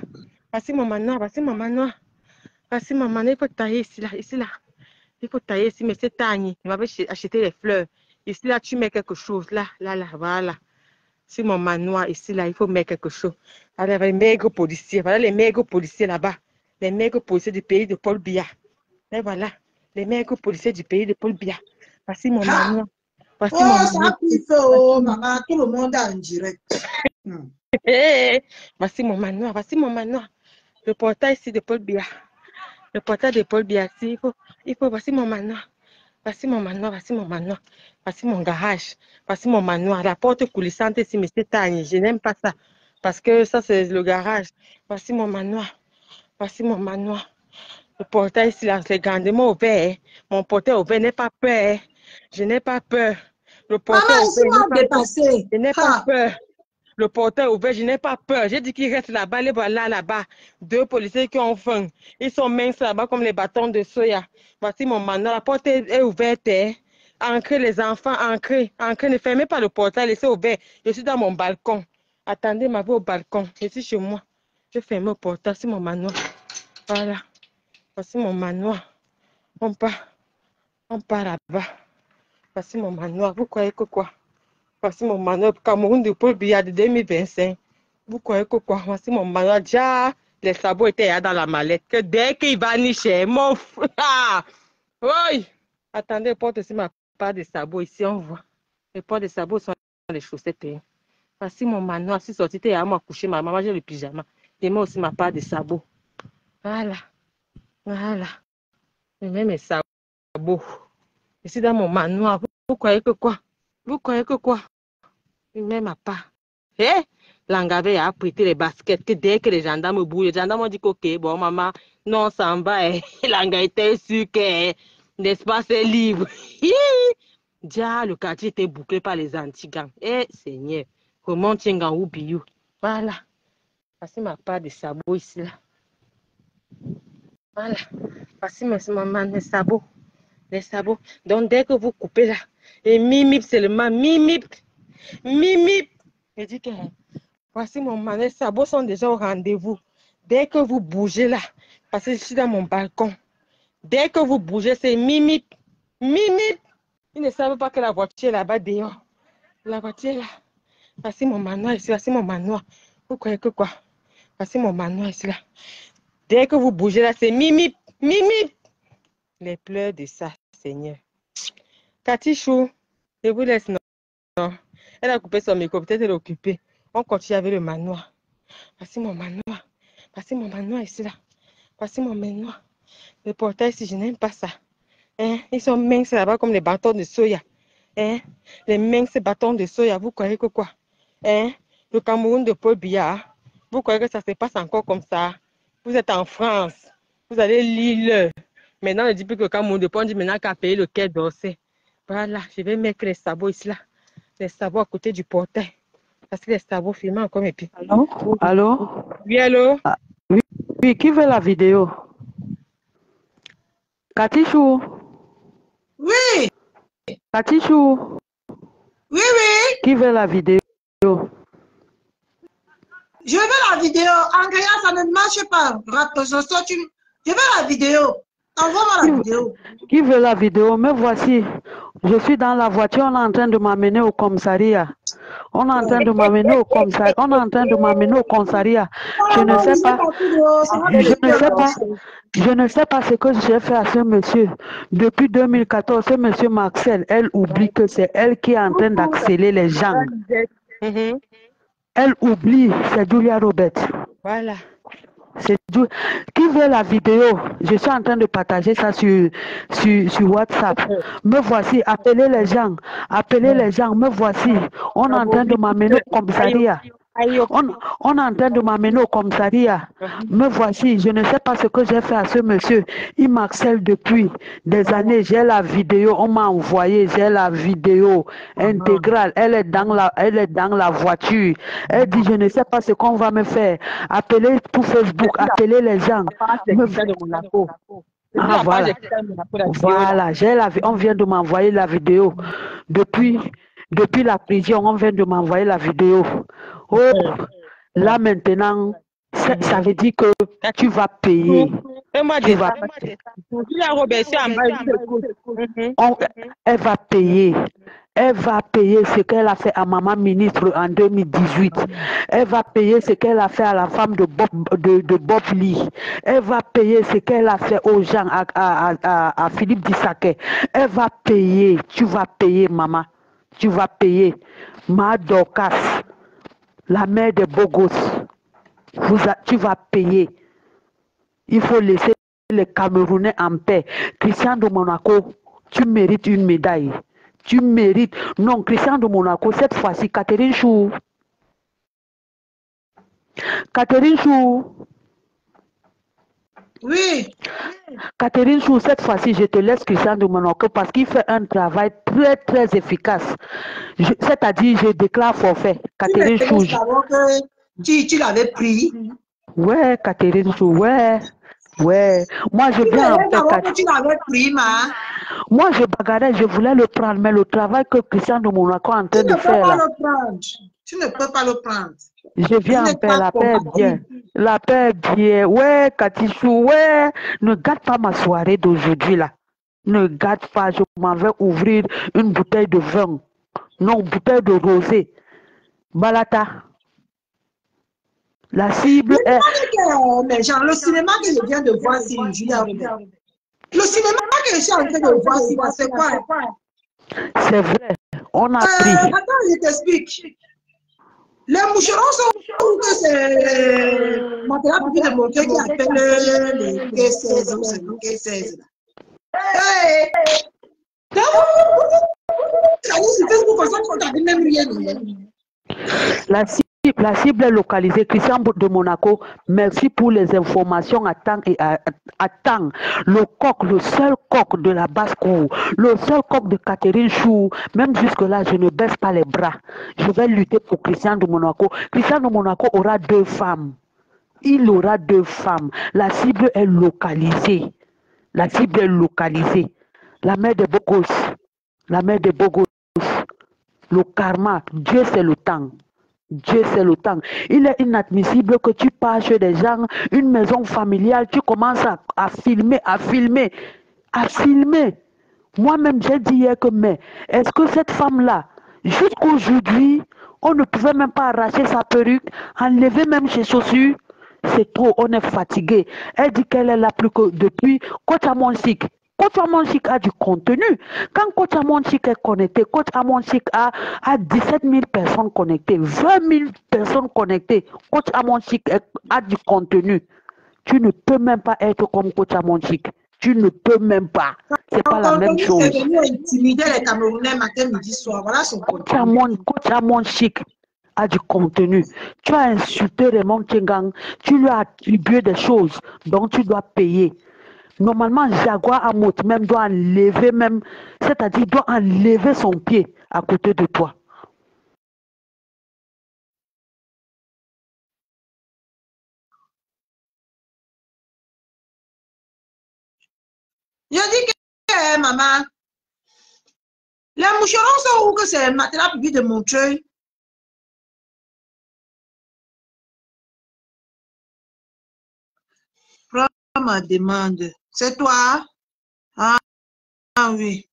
Voici mon manoir, voici mon manoir. Voici mon manoir, il faut tailler ici, là, ici, là. Il faut tailler ici, mais c'est Tani. Il m'avait acheté les fleurs. Ici, là, tu mets quelque chose, là, là, là, voilà. C'est mon manoir, ici, là, il faut mettre quelque chose. Voilà les maigres policiers, voilà les maigres policiers là-bas. Les maigres policiers du pays de Paul Biya. Et voilà, les maigres policiers du pays de Paul Biya. Voici mon manoir. Voici Oh, mon ça manoir. a pris feu, oh, maman, tout le monde est en direct. Voici mon manoir, voici mon manoir. Le portail ici de Paul Biya. Le portail de Paul Biya, voici mon manoir. Voici mon manoir, voici mon manoir. Voici mon garage. Voici mon manoir. La porte coulissante ici, monsieur Tani. Je n'aime pas ça. Parce que ça, c'est le garage. Voici mon manoir. Voici mon manoir. Le portail ici, là, c'est grandement ouvert. Mon portail ouvert, n'ai pas peur. Je n'ai pas peur. Le portail Maman, ouvert, ils sont dépassés. je n'ai pas peur. Le portail ouvert, je n'ai pas peur. J'ai dit qu'ils restent là-bas, les voilà là-bas. 2 policiers qui ont faim. Ils sont minces là-bas comme les bâtons de soya. Voici mon manoir. La porte est ouverte. Ancrez les enfants, ancrez. Ancrez, ne fermez pas le portail, laissez ouvert. Je suis dans mon balcon. Attendez ma vie au balcon. Je suis chez moi. Je ferme le portail. C'est mon manoir. Voilà. Voici mon manoir. On part là-bas. Voici mon manoir. Vous croyez que quoi? Voici mon manoir. Cameroun de Paul Biya de 2025. Vous croyez que quoi? Voici mon manoir. Déjà, les sabots étaient là dans la mallette. Que dès qu'il va nicher, mon frère. Oui. Attendez, porte aussi ma part de sabots. Ici, on voit. Les portes de sabots sont dans les chaussettes. Voici mon manoir. Si sorti, t'es à moi coucher. Ma maman, j'ai le pyjama. Et moi aussi ma part de sabots. Voilà. Voilà. Et même mes sabots. Ici dans mon manoir. Vous croyez que quoi? Vous croyez que quoi? Même ma part. L'Angabé a prêté les baskets que dès que les gendarmes bougent, les gendarmes ont dit ok, bon maman, non, ça en va. L'Anga était sûr que l'espace est libre. Déjà, le quartier était bouclé par les anti-gangs. Seigneur, comment tiens ou biou? Voilà. Voici ma part de sabot ici là. Voilà. Voici mes sabots. Les sabots. Donc dès que vous coupez là, et mimip seulement, mimip. Mimip. Je dis que voici mon manoir. Les sabots sont déjà au rendez-vous. Dès que vous bougez là, parce que je suis dans mon balcon. Dès que vous bougez, c'est mimip. Mimip. Ils ne savent pas que la voiture est là-bas dehors. La voiture est là. Voici mon manoir ici. Voici mon manoir. Vous croyez que quoi? Voici mon manoir ici là. Dès que vous bougez là, c'est mimip. Mimip. Les pleurs de ça, Seigneur. Katichou, je vous laisse, non. Elle a coupé son micro, peut-être elle est occupée. On continue avec le manoir. Voici mon manoir. Voici mon manoir ici là. Voici mon manoir. Le portail ici, je n'aime pas ça. Ils sont minces là-bas comme les bâtons de soya. Les minces bâtons de soya, vous croyez que quoi? Le Cameroun de Paul Biya, vous croyez que ça se passe encore comme ça? Vous êtes en France. Vous allez lire. Maintenant, on dit plus que le Cameroun de Paul, on dit maintenant qu'à payer le quai d'Orsay. Voilà, je vais mettre les sabots ici là. Les sabots à côté du portail. Parce que les sabots filment encore mes pieds. Allô? Allô? Oui, allô? Ah, oui, qui veut la vidéo? Katichou? Oui. Katichou, Oui, oui. qui veut la vidéo? Je veux la vidéo. Andrea, ça ne marche pas. Je veux la vidéo. Envoie-moi la vidéo. Qui veut la vidéo? Me voici. Je suis dans la voiture, on est en train de m'amener au commissariat. On est en train de m'amener au commissariat. On est en train de m'amener au commissariat. Je ne sais pas. Je ne sais pas. Je ne sais pas ce que j'ai fait à ce monsieur. Depuis 2014, ce monsieur Marcel, elle oublie que c'est elle qui est en train d'accélérer les gens. Elle oublie, c'est Julia Roberts. Voilà. Qui veut la vidéo? Je suis en train de partager ça sur WhatsApp. Me voici, appelez les gens. Appelez les gens, me voici. On est en train de m'amener au commissariat. On est en train de m'amener au commissariat. Me voici, je ne sais pas ce que j'ai fait à ce monsieur. Il m'harcèle depuis des années. J'ai la vidéo, on m'a envoyé, j'ai la vidéo intégrale. Elle est dans la voiture. Elle dit, je ne sais pas ce qu'on va me faire. Appelez tout Facebook, appelez les gens. Ah, voilà. Voilà, on vient de m'envoyer la vidéo. Depuis la prison, on vient de m'envoyer la vidéo. Oh, là maintenant, ça veut dire que tu vas payer. Tu vas... Elle va payer. Elle va payer ce qu'elle a fait à maman ministre en 2018. Elle va payer ce qu'elle a fait à la femme de Bob Lee. Elle va payer ce qu'elle a fait aux gens, à Philippe Dissaquet. Elle va payer. Tu vas payer, maman. Tu vas payer. Ma Dorcas, la mère des beaux gosses. Tu vas payer. Il faut laisser les Camerounais en paix. Christian de Monaco, tu mérites une médaille. Tu mérites. Non, Christian de Monaco, cette fois-ci, Catherine Chou. Catherine Chou. Oui. Catherine Chou, cette fois-ci, je te laisse Christian de Monaco parce qu'il fait un travail très, très efficace. C'est-à-dire, je déclare forfait. Catherine Chou. Tu l'avais pris. Ouais, Catherine Chou, ouais. Ouais, moi je viens en paix. Tu l'avais pris, ma. Moi je bagarrais, je voulais le prendre, mais le travail que Christian de Monaco est en train de faire là. Tu ne peux pas le prendre. Je viens en paix, la paix est bien. La paix est bien. Ouais, Katichou, ouais. Ne gâte pas ma soirée d'aujourd'hui là. Ne gâte pas, je m'en vais ouvrir une bouteille de vin. Non, bouteille de rosé. Balata. La cible est... Mais genre, le cinéma que je viens de voir, c'est Julia Roberts. Le cinéma que je suis en train de voir, c'est quoi? C'est vrai, on a pris. Attends, je t'explique. Les moucherons sont où que c'est Matela Pipi de Monté qui appelle les K16 ou c'est le K16 là. Hey! Sur Facebook, on s'en compte même rien. La cible est localisée. Christian de Monaco, merci pour les informations à temps et à temps. Le coq, le seul coq de la basse-cour, le seul coq de Catherine Chou, même jusque-là, je ne baisse pas les bras. Je vais lutter pour Christian de Monaco. Christian de Monaco aura 2 femmes. Il aura 2 femmes. La cible est localisée. La cible est localisée. La mère des beaux gosses. La mère des beaux gosses. Le karma, Dieu c'est le temps. Dieu c'est le temps. Il est inadmissible que tu pars chez des gens, une maison familiale, tu commences à filmer. Moi-même, j'ai dit hier que, mais est-ce que cette femme-là, jusqu'aujourd'hui, on ne pouvait même pas arracher sa perruque, enlever même ses chaussures? C'est trop, on est fatigué. Elle dit qu'elle est là plus que depuis Coach Amonchik. Coach Amonchik a du contenu. Quand Coach Amonchik est connecté, Coach Amonchik a 17 000 personnes connectées, 20 000 personnes connectées. Coach Amonchik a du contenu. Tu ne peux même pas être comme Coach Amonchik. Tu ne peux même pas. C'est pas la même chose. C'est venu intimider les Camerounais matin, midi, soir. Voilà son contenu. Coach Amonchik a du contenu. Tu as insulté Raymond Tchengang, tu lui as attribué des choses, donc tu dois payer. Normalement, Jaguar Amot même doit enlever même, c'est-à-dire doit enlever son pied à côté de toi. Je dis que maman, Les moucherons sont où que c'est le matelas public de Montreuil? Prends ma demande. C'est toi? Ah, ah oui.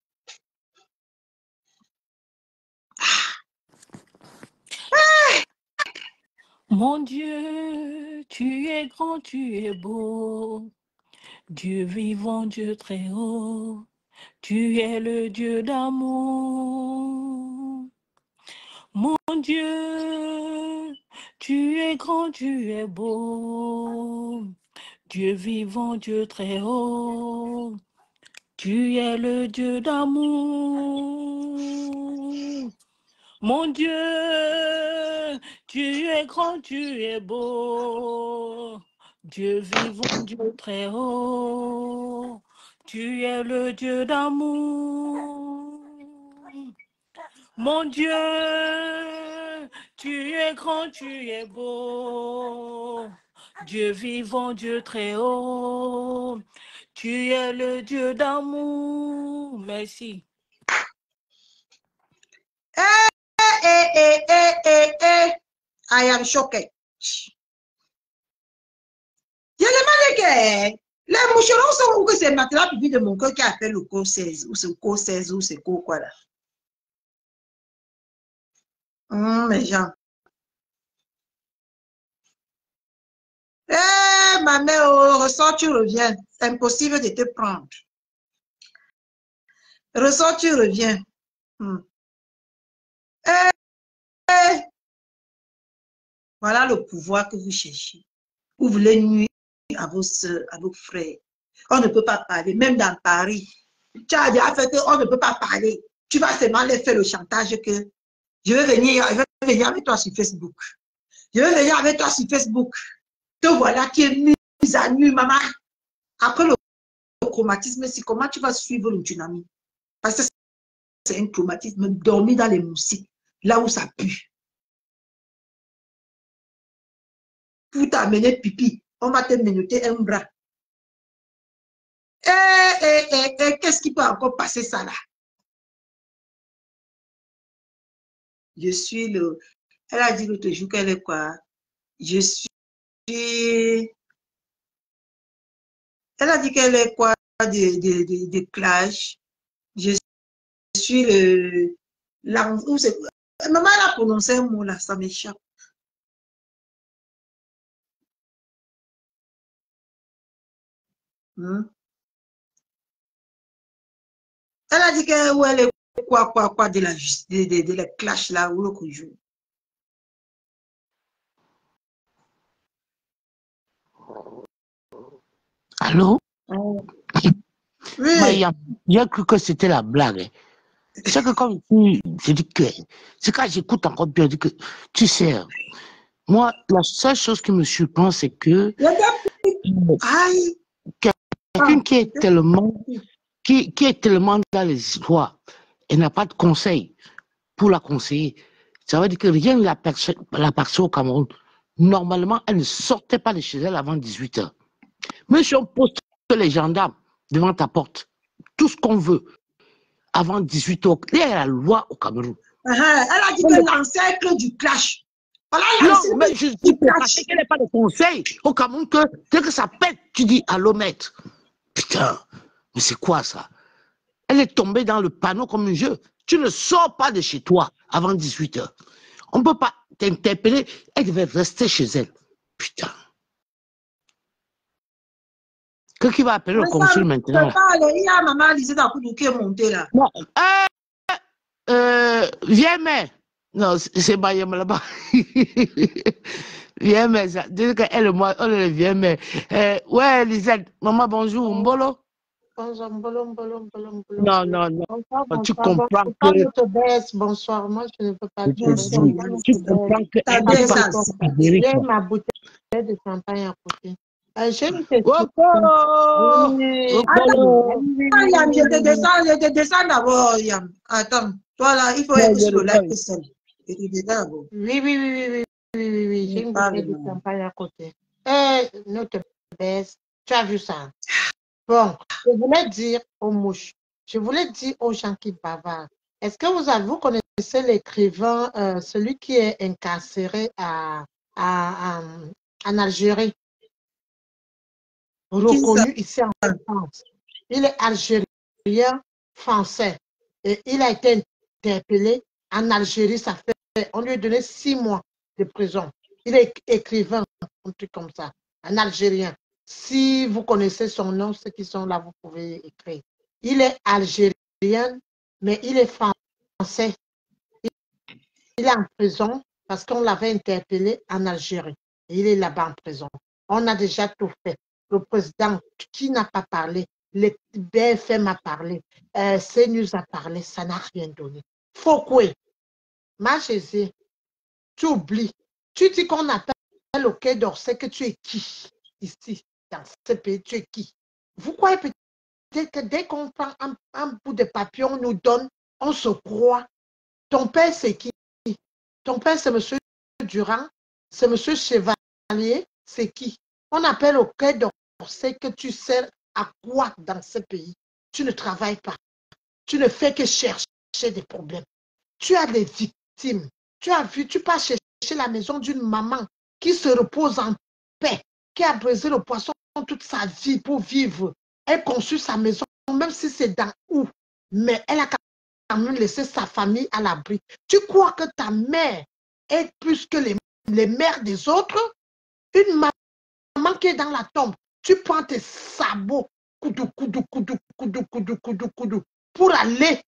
Mon Dieu, tu es grand, tu es beau. Dieu vivant, Dieu très haut. Tu es le Dieu d'amour. Mon Dieu, tu es grand, tu es beau. Dieu vivant, Dieu très haut. Tu es le Dieu d'amour. Mon Dieu, tu es grand, tu es beau. Dieu vivant, Dieu très haut. Tu es le Dieu d'amour. Mon Dieu, tu es grand, tu es beau. Dieu vivant, Dieu très haut. Tu es le Dieu d'amour. Merci. I am shocked. Je demande que les moucherons sont où que c'est le matelas public de mon cœur qui appelle le co 16 ou c'est co 16 ou c'est co quoi là. Mes gens. Ma mère, ressort, tu reviens. C'est impossible de te prendre. Ressort, tu reviens. Voilà le pouvoir que vous cherchez. Vous voulez nuire à vos soeurs, à vos frères. On ne peut pas parler, même dans Paris. Tu as déjà fait qu'on ne peut pas parler. Tu vas seulement les faire le chantage que je vais venir avec toi sur Facebook. Je vais venir avec toi sur Facebook. Te voilà qui est mise à nu, maman. Après le traumatisme, c'est comment tu vas suivre le tsunami? Parce que c'est un traumatisme, dormir dans les moustiques, là où ça pue. Pour t'amener pipi, on va te menotter un bras. Qu'est-ce qui peut encore passer ça là? Je suis le... Elle a dit l'autre jour qu'elle est quoi? Je suis... Elle a dit qu'elle est quoi de clash. Je suis le... Maman, elle a prononcé un mot là, ça m'échappe. Elle a dit qu'elle est quoi de la clash là, où l'autre jour. Allô? Oui. J'ai cru que c'était la blague. C'est que comme je dis que, c'est quand j'écoute encore bien, je dis que, tu sais, moi, la seule chose qui me surprend, c'est que quelqu'un qui est tellement dans les histoires, elle n'a pas de conseil pour la conseiller. Ça veut dire que rien ne l'a perçu au Cameroun. Normalement, elle ne sortait pas de chez elle avant 18 h. Mais si on pose les gendarmes devant ta porte, tout ce qu'on veut, avant 18 h, il y a la loi au Cameroun. Elle a dit que l'ancêtre du clash. Voilà, non, mais je dis qu'elle n'a pas de conseil au Cameroun, que dès que ça pète, tu dis allô maître. Putain, mais c'est quoi ça? Elle est tombée dans le panneau comme un jeu. Tu ne sors pas de chez toi avant 18 h. On ne peut pas t'interpeller, elle devait rester chez elle. Putain. Qui va appeler le consul maintenant? Il y a maman Lisette Akoudou qui est montée là. Non. Viens, mais. Non, c'est Bayem là-bas. Viens, mais. Dis qu'elle et moi, on est viens, mais. Ouais, Lisette. Maman, bonjour. Mbolo. Bonjour, Mbolo. Non. Bonsoir, tu comprends que. Bonsoir, moi, je ne peux pas dire. Tu comprends que. J'ai ma bouteille de champagne à côté. Je me je te descends d'abord, Yam. Attends, toi là, il faut être sur le live seul. Oui. J'ai une bouteille de champagne à côté. Notre baisse, tu as vu ça? Bon, je voulais dire aux mouches, je voulais dire aux gens qui bavardent, Est-ce que vous connaissez l'écrivain, celui qui est incarcéré en Algérie, reconnu ici en France? Il est algérien français et il a été interpellé en Algérie. On lui a donné 6 mois de prison. Il est écrivain, un truc comme ça, un Algérien. Si vous connaissez son nom, ceux qui sont là, vous pouvez écrire. Il est algérien, mais il est français. Il est en prison parce qu'on l'avait interpellé en Algérie. Et il est là-bas en prison. On a déjà tout fait. Le président, qui n'a pas parlé? Le BFM a parlé. CNews a parlé. Ça n'a rien donné. Foucault, ma chérie, tu oublies. Tu dis qu'on appelle le Quai d'Orsay, que tu es qui ici, dans ce pays, tu es qui? Vous croyez peut-être que dès qu'on prend un bout de papier, on nous donne, on se croit. Ton père, c'est qui? Ton père, c'est M. Durand, c'est M. Chevalier, c'est qui? On appelle au Quai d'Orsay que tu sers à quoi dans ce pays? Tu ne travailles pas. Tu ne fais que chercher des problèmes. Tu as des victimes. Tu as vu, tu passes chercher la maison d'une maman qui se repose en paix, qui a brisé le poisson toute sa vie pour vivre. Elle construit sa maison, même si c'est dans où. Mais elle a quand même laissé sa famille à l'abri. Tu crois que ta mère est plus que les mères des autres? Une maman qui est dans la tombe, tu prends tes sabots, coudou, pour aller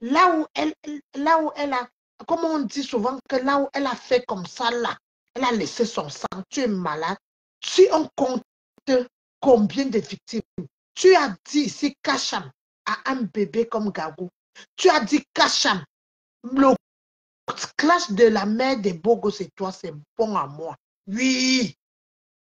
là où elle a, comme on dit souvent, que là où elle a fait comme ça, là, elle a laissé son sang, tu es malade. Si on compte combien de victimes, tu as dit ici Kacham à un bébé comme Gagou, tu as dit Kacham, le clash de la mère des Bogos et toi, c'est bon à moi. Oui,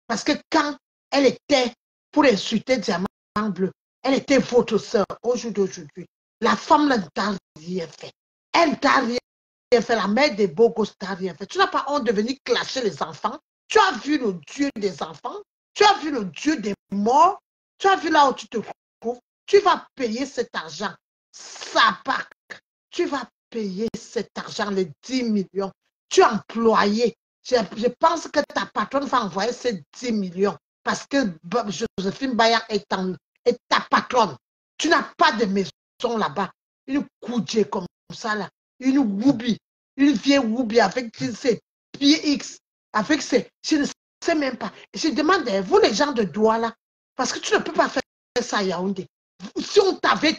parce que quand elle était pour insulter Diamant Bleu, elle était votre soeur au jour d'aujourd'hui. La femme ne t'a rien fait. Elle t'a rien fait. La mère des Bogos t'a rien fait. Tu n'as pas honte de venir clasher les enfants. Tu as vu le Dieu des enfants. Tu as vu le Dieu des morts. Tu as vu là où tu te trouves. Tu vas payer cet argent. Ça part. Tu vas payer cet argent, les 10 millions. Tu as employé. Je pense que ta patronne va envoyer ces 10 millions parce que Joséphine Bayard est ta patronne. Tu n'as pas de maison là-bas. Une coudée comme ça, là. Une woubi. Une vieille woubi avec ses pieds X. Avec ses... Je ne sais même pas. Je demande, vous les gens de Douala, parce que tu ne peux pas faire ça à Yaoundé. Si on t'avait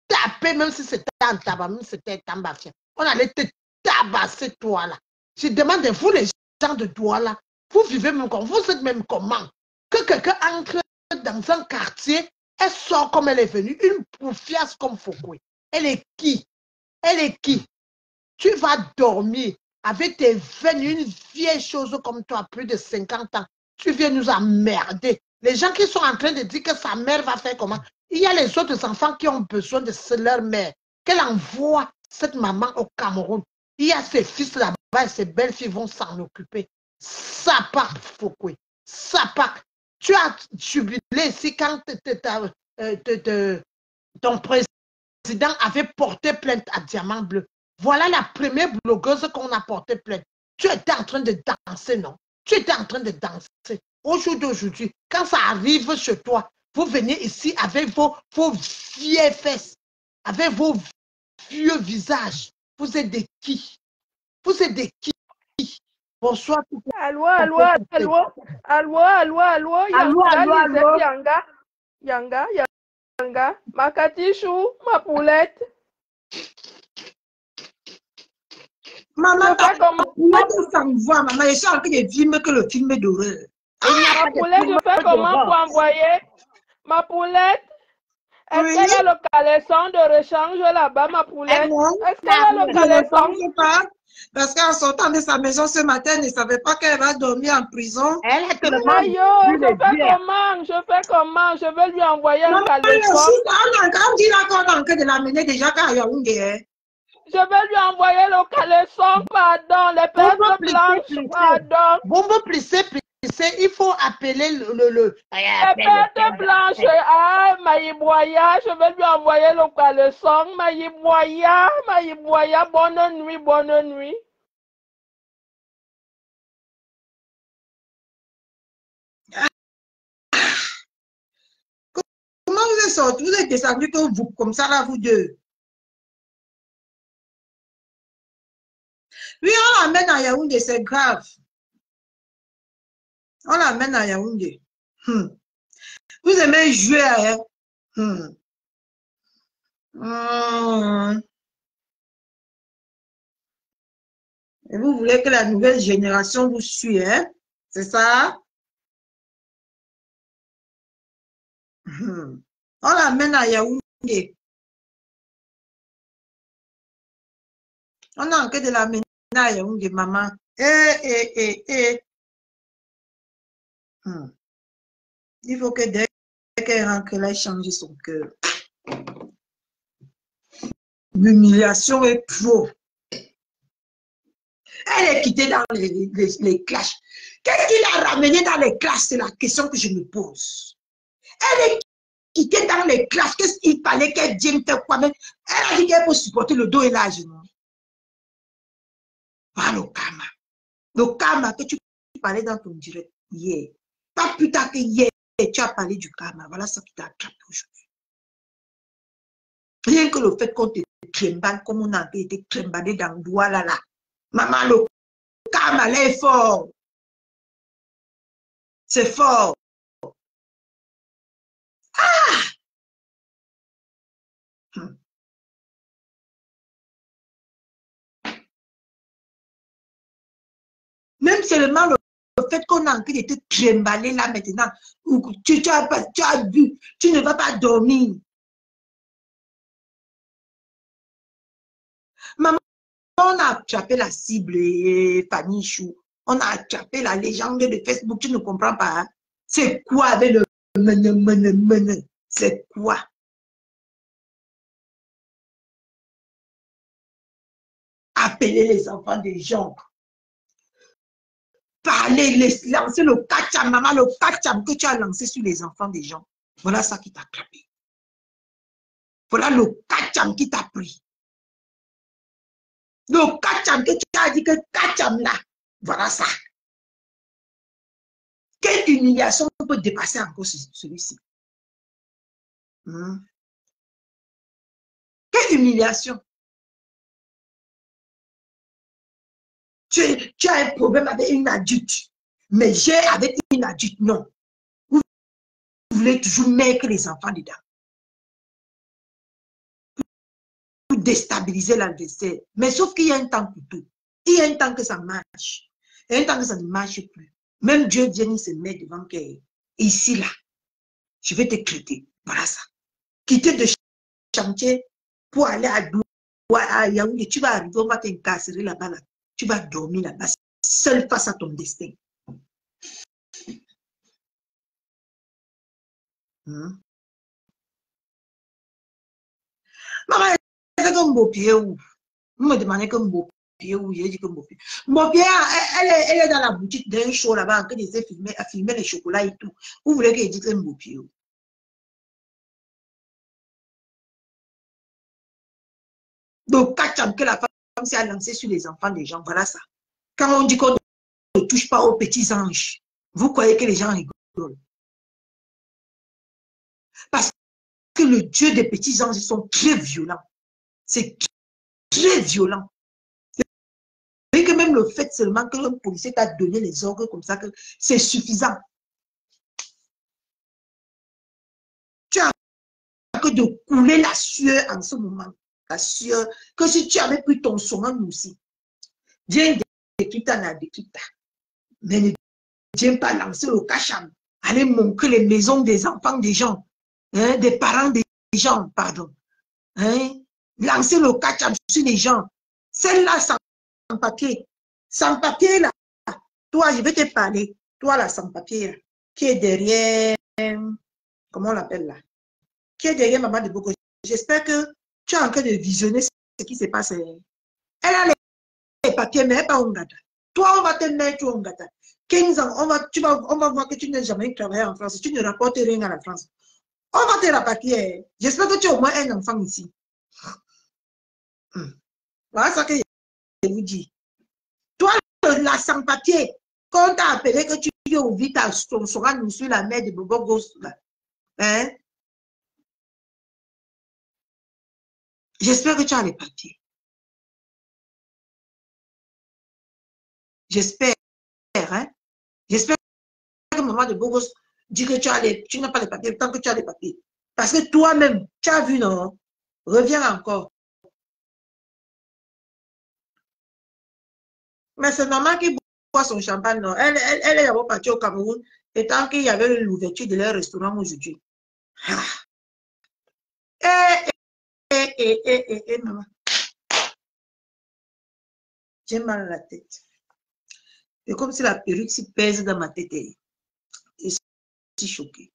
tapé, même si c'était un tabac, même si c'était un bafia, on allait te tabasser toi là. Je demande, vous les gens de Douala, vous vivez même comme, vous êtes même comment? Que quelqu'un entre dans un quartier, elle sort comme elle est venue, une poufiasse comme Foucault. Elle est qui? Elle est qui? Tu vas dormir avec tes veines, une vieille chose comme toi, plus de 50 ans. Tu viens nous emmerder. Les gens qui sont en train de dire que sa mère va faire comment? Il y a les autres enfants qui ont besoin de leur mère. Qu'elle envoie cette maman au Cameroun. Il y a ses fils là-bas et ses belles-filles vont s'en occuper. Ça part, Foucault. Ça part. Tu as jubilé ici quand ton président avait porté plainte à Diamant Bleu. Voilà la première blogueuse qu'on a porté plainte. Tu étais en train de danser, non? Tu étais en train de danser. Au jour d'aujourd'hui, quand ça arrive chez toi, vous venez ici avec vos vieilles fesses, avec vos vieux visages. Vous êtes des qui? Vous êtes des qui? Bonsoir. Allô. Yanga. Makatichou, ma poulette. Maman, ça me voit, maman. Je suis en train de filmer que le film d'horreur. Ma poulette, je fais comment pour envoyer? Ma poulette? Est-ce qu'elle a le caleçon de rechange là-bas, ma poulette? Est-ce qu'elle a le caleçon? Parce qu'en sortant de sa maison ce matin, elle ne savait pas qu'elle va dormir en prison. Elle est tellement... Je fais comment? Je vais lui envoyer un caleçon. On dit là qu'on a envie de l'amener déjà quand il y a Yaoundé. Je vais lui envoyer le caleçon, pardon, les perles blanches, pardon. Bombo plissé, il faut appeler le... Pète blanche, ah, Maïboya, je vais lui envoyer le caleçon. Maïboya, bonne nuit, bonne nuit. Comment vous êtes sortis? Vous êtes descendus comme ça là, vous deux? Oui, on l'amène à Yaoundé, c'est grave. On l'amène à Yaoundé. Vous aimez jouer, hein? Et vous voulez que la nouvelle génération vous suive, hein? C'est ça? On l'amène à Yaoundé. On a envie de l'amener à Yaoundé, maman. Il faut que dès qu'elle rentre, elle ait changé son cœur. L'humiliation est trop. Elle est quittée dans les classes. Qu'est-ce qui l'a ramenée dans les classes? C'est la question que je me pose. Elle est quittée dans les classes. Qu'est-ce qu'il fallait qu'elle vienne faire quoi? Elle a dit qu'elle peut supporter le dos et la genou. Voilà le karma. Le karma que tu parlais dans ton direct hier. Pas plus tard que hier, tu as parlé du karma. Voilà ça qui t'a attrapé aujourd'hui. Rien que le fait qu'on te tremballe comme on a été tremballé dans le doigt là. Maman, le karma là est fort. C'est fort. Même seulement le fait qu'on a envie de te tremballer là maintenant, ou tu as bu, tu ne vas pas dormir. Maman, on a attrapé la cible, Fanny Chou. On a attrapé la légende de Facebook, tu ne comprends pas. Hein? C'est quoi avec le mene? C'est quoi? Appeler les enfants des gens. Parler, lancer le kacham, maman, le kacham que tu as lancé sur les enfants des gens. Voilà ça qui t'a attrapé. Voilà le kacham qui t'a pris. Le kacham que tu as dit que kacham là. Voilà ça. Quelle humiliation peut dépasser encore celui-ci? Quelle humiliation? Tu as un problème avec une adulte, mais j'ai avec une adulte, non. Vous voulez toujours mettre les enfants dedans. Pour déstabiliser l'adversaire. Mais sauf qu'il y a un temps pour tout. Il y a un temps que ça marche. Et un temps que ça ne marche plus. Même Dieu vient, il se met devant qu'elle. Ici, là, je vais te traiter. Voilà ça. Quitter de chantier pour aller à Yaoundé. Tu vas arriver, on va t'incarcérer là-bas. Là. Tu vas dormir là-bas, seul face à ton destin. Maman, c'est comme beau pied où? Vous me demandez comme beau pied où? J'ai dit comme beau pied. Beau pied, elle est dans la boutique d'un show là-bas, en train de filmer les chocolats et tout. Vous voulez qu'elle dise comme beau pied où? Donc, que la femme s'est lancée sur les enfants des gens, voilà ça. Quand on dit qu'on ne touche pas aux petits anges, vous croyez que les gens rigolent. Parce que le Dieu des petits anges, ils sont très violents. C'est très violent. Et que même le fait seulement que le policier t'a donné les ordres comme ça, c'est suffisant. Tu as que de couler la sueur en ce moment. La sueur, que si tu avais pris ton sommeil aussi, viens décrypta. Mais ne viens pas lancer le cacham. Allez montrer les maisons des enfants des gens, hein, des parents des gens, pardon. Hein, lancer le cacham sur les gens. Celle-là sans papier. Sans papier, là. Toi, je vais te parler. Toi, là, sans papier, là, qui est derrière, comment on l'appelle là? Qui est derrière Maman de Boko. J'espère que tu es en train de visionner ce qui se passe. Elle a les papiers, mais elle n'est pas Ongata. Toi, on va te mettre au Ongata. 15 ans, on va voir que tu n'as jamais travaillé en France. Tu ne rapportes rien à la France. On va te rapatrier. J'espère que tu as au moins un enfant ici. Voilà ce que je vous dis. Toi, la sans-papier, quand on t'a appelé que tu es au vite, on sera nous sur la mer de Bobo Ghost. Hein? J'espère que tu as les papiers. J'espère. Hein? J'espère que maman de Bogos dit que tu n'as pas les papiers tant que tu as les papiers. Parce que toi-même, tu as vu, non? Reviens encore. Mais c'est maman qui boit son champagne, non? Elle est d'abord partie au Cameroun, et tant qu'il y avait l'ouverture de leur restaurant aujourd'hui. Maman. J'ai mal à la tête. C'est comme si la perruque s'y pèse dans ma tête. Je suis choquée.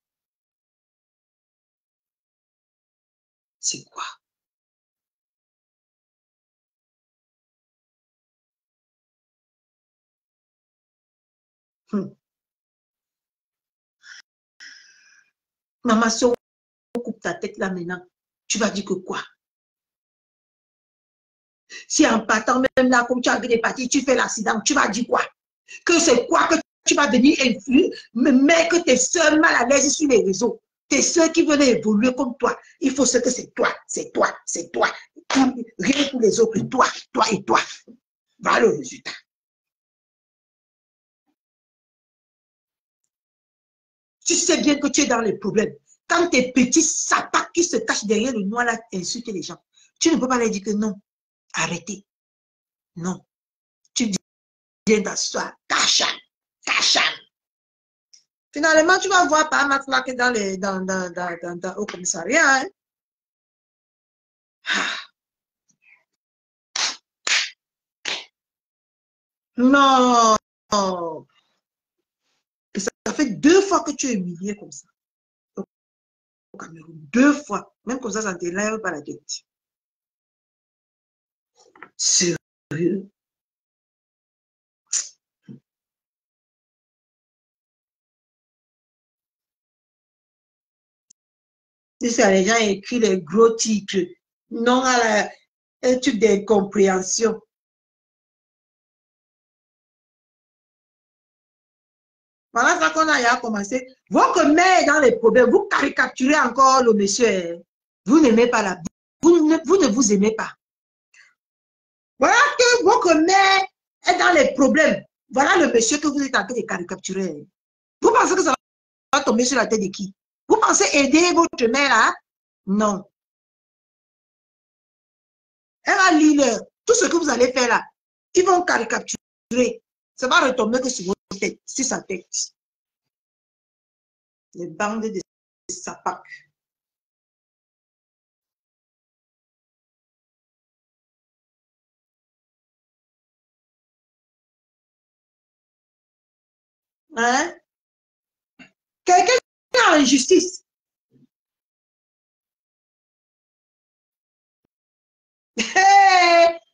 C'est quoi? Maman, si on coupe ta tête là maintenant, tu vas dire que quoi? Si en partant même là, comme tu as vu des parties, tu fais l'accident, tu vas dire quoi? Que c'est quoi que tu vas venir influer, mais que tes soeurs mal à l'aise sur les réseaux, tes soeurs qui veulent évoluer comme toi, il faut ce que c'est toi, c'est toi, c'est toi. Rien pour les autres, toi, toi et toi. Voilà le résultat. Tu sais bien que tu es dans les problèmes. Quand tes petits sapats qui se cachent derrière le noir là insultent les gens, tu ne peux pas leur dire que non, arrêtez. Non. Tu viens d'asseoir, Kachan, Kachan. Finalement, tu vas voir par maintenant que au commissariat. Hein? Non. Et ça fait 2 fois que tu es humilié comme ça. Au Cameroun. 2 fois. Même comme ça ne te lève pas la tête. Sérieux? Si les gens écrivent les gros titres, non à un truc d'incompréhension. Voilà ça qu'on a commencé. Votre mère est dans les problèmes. Vous caricaturez encore le monsieur. Vous n'aimez pas la vie. Vous ne vous aimez pas. Voilà que votre mère est dans les problèmes. Voilà le monsieur que vous êtes en train de caricaturer. Vous pensez que ça va tomber sur la tête de qui? Vous pensez aider votre mère là? Non. Elle va lire tout ce que vous allez faire là. Ils vont caricaturer. Ça va retomber que sur votre tête, sur sa tête. Les bandes de sapins. Hein? Quelqu'un a en justice.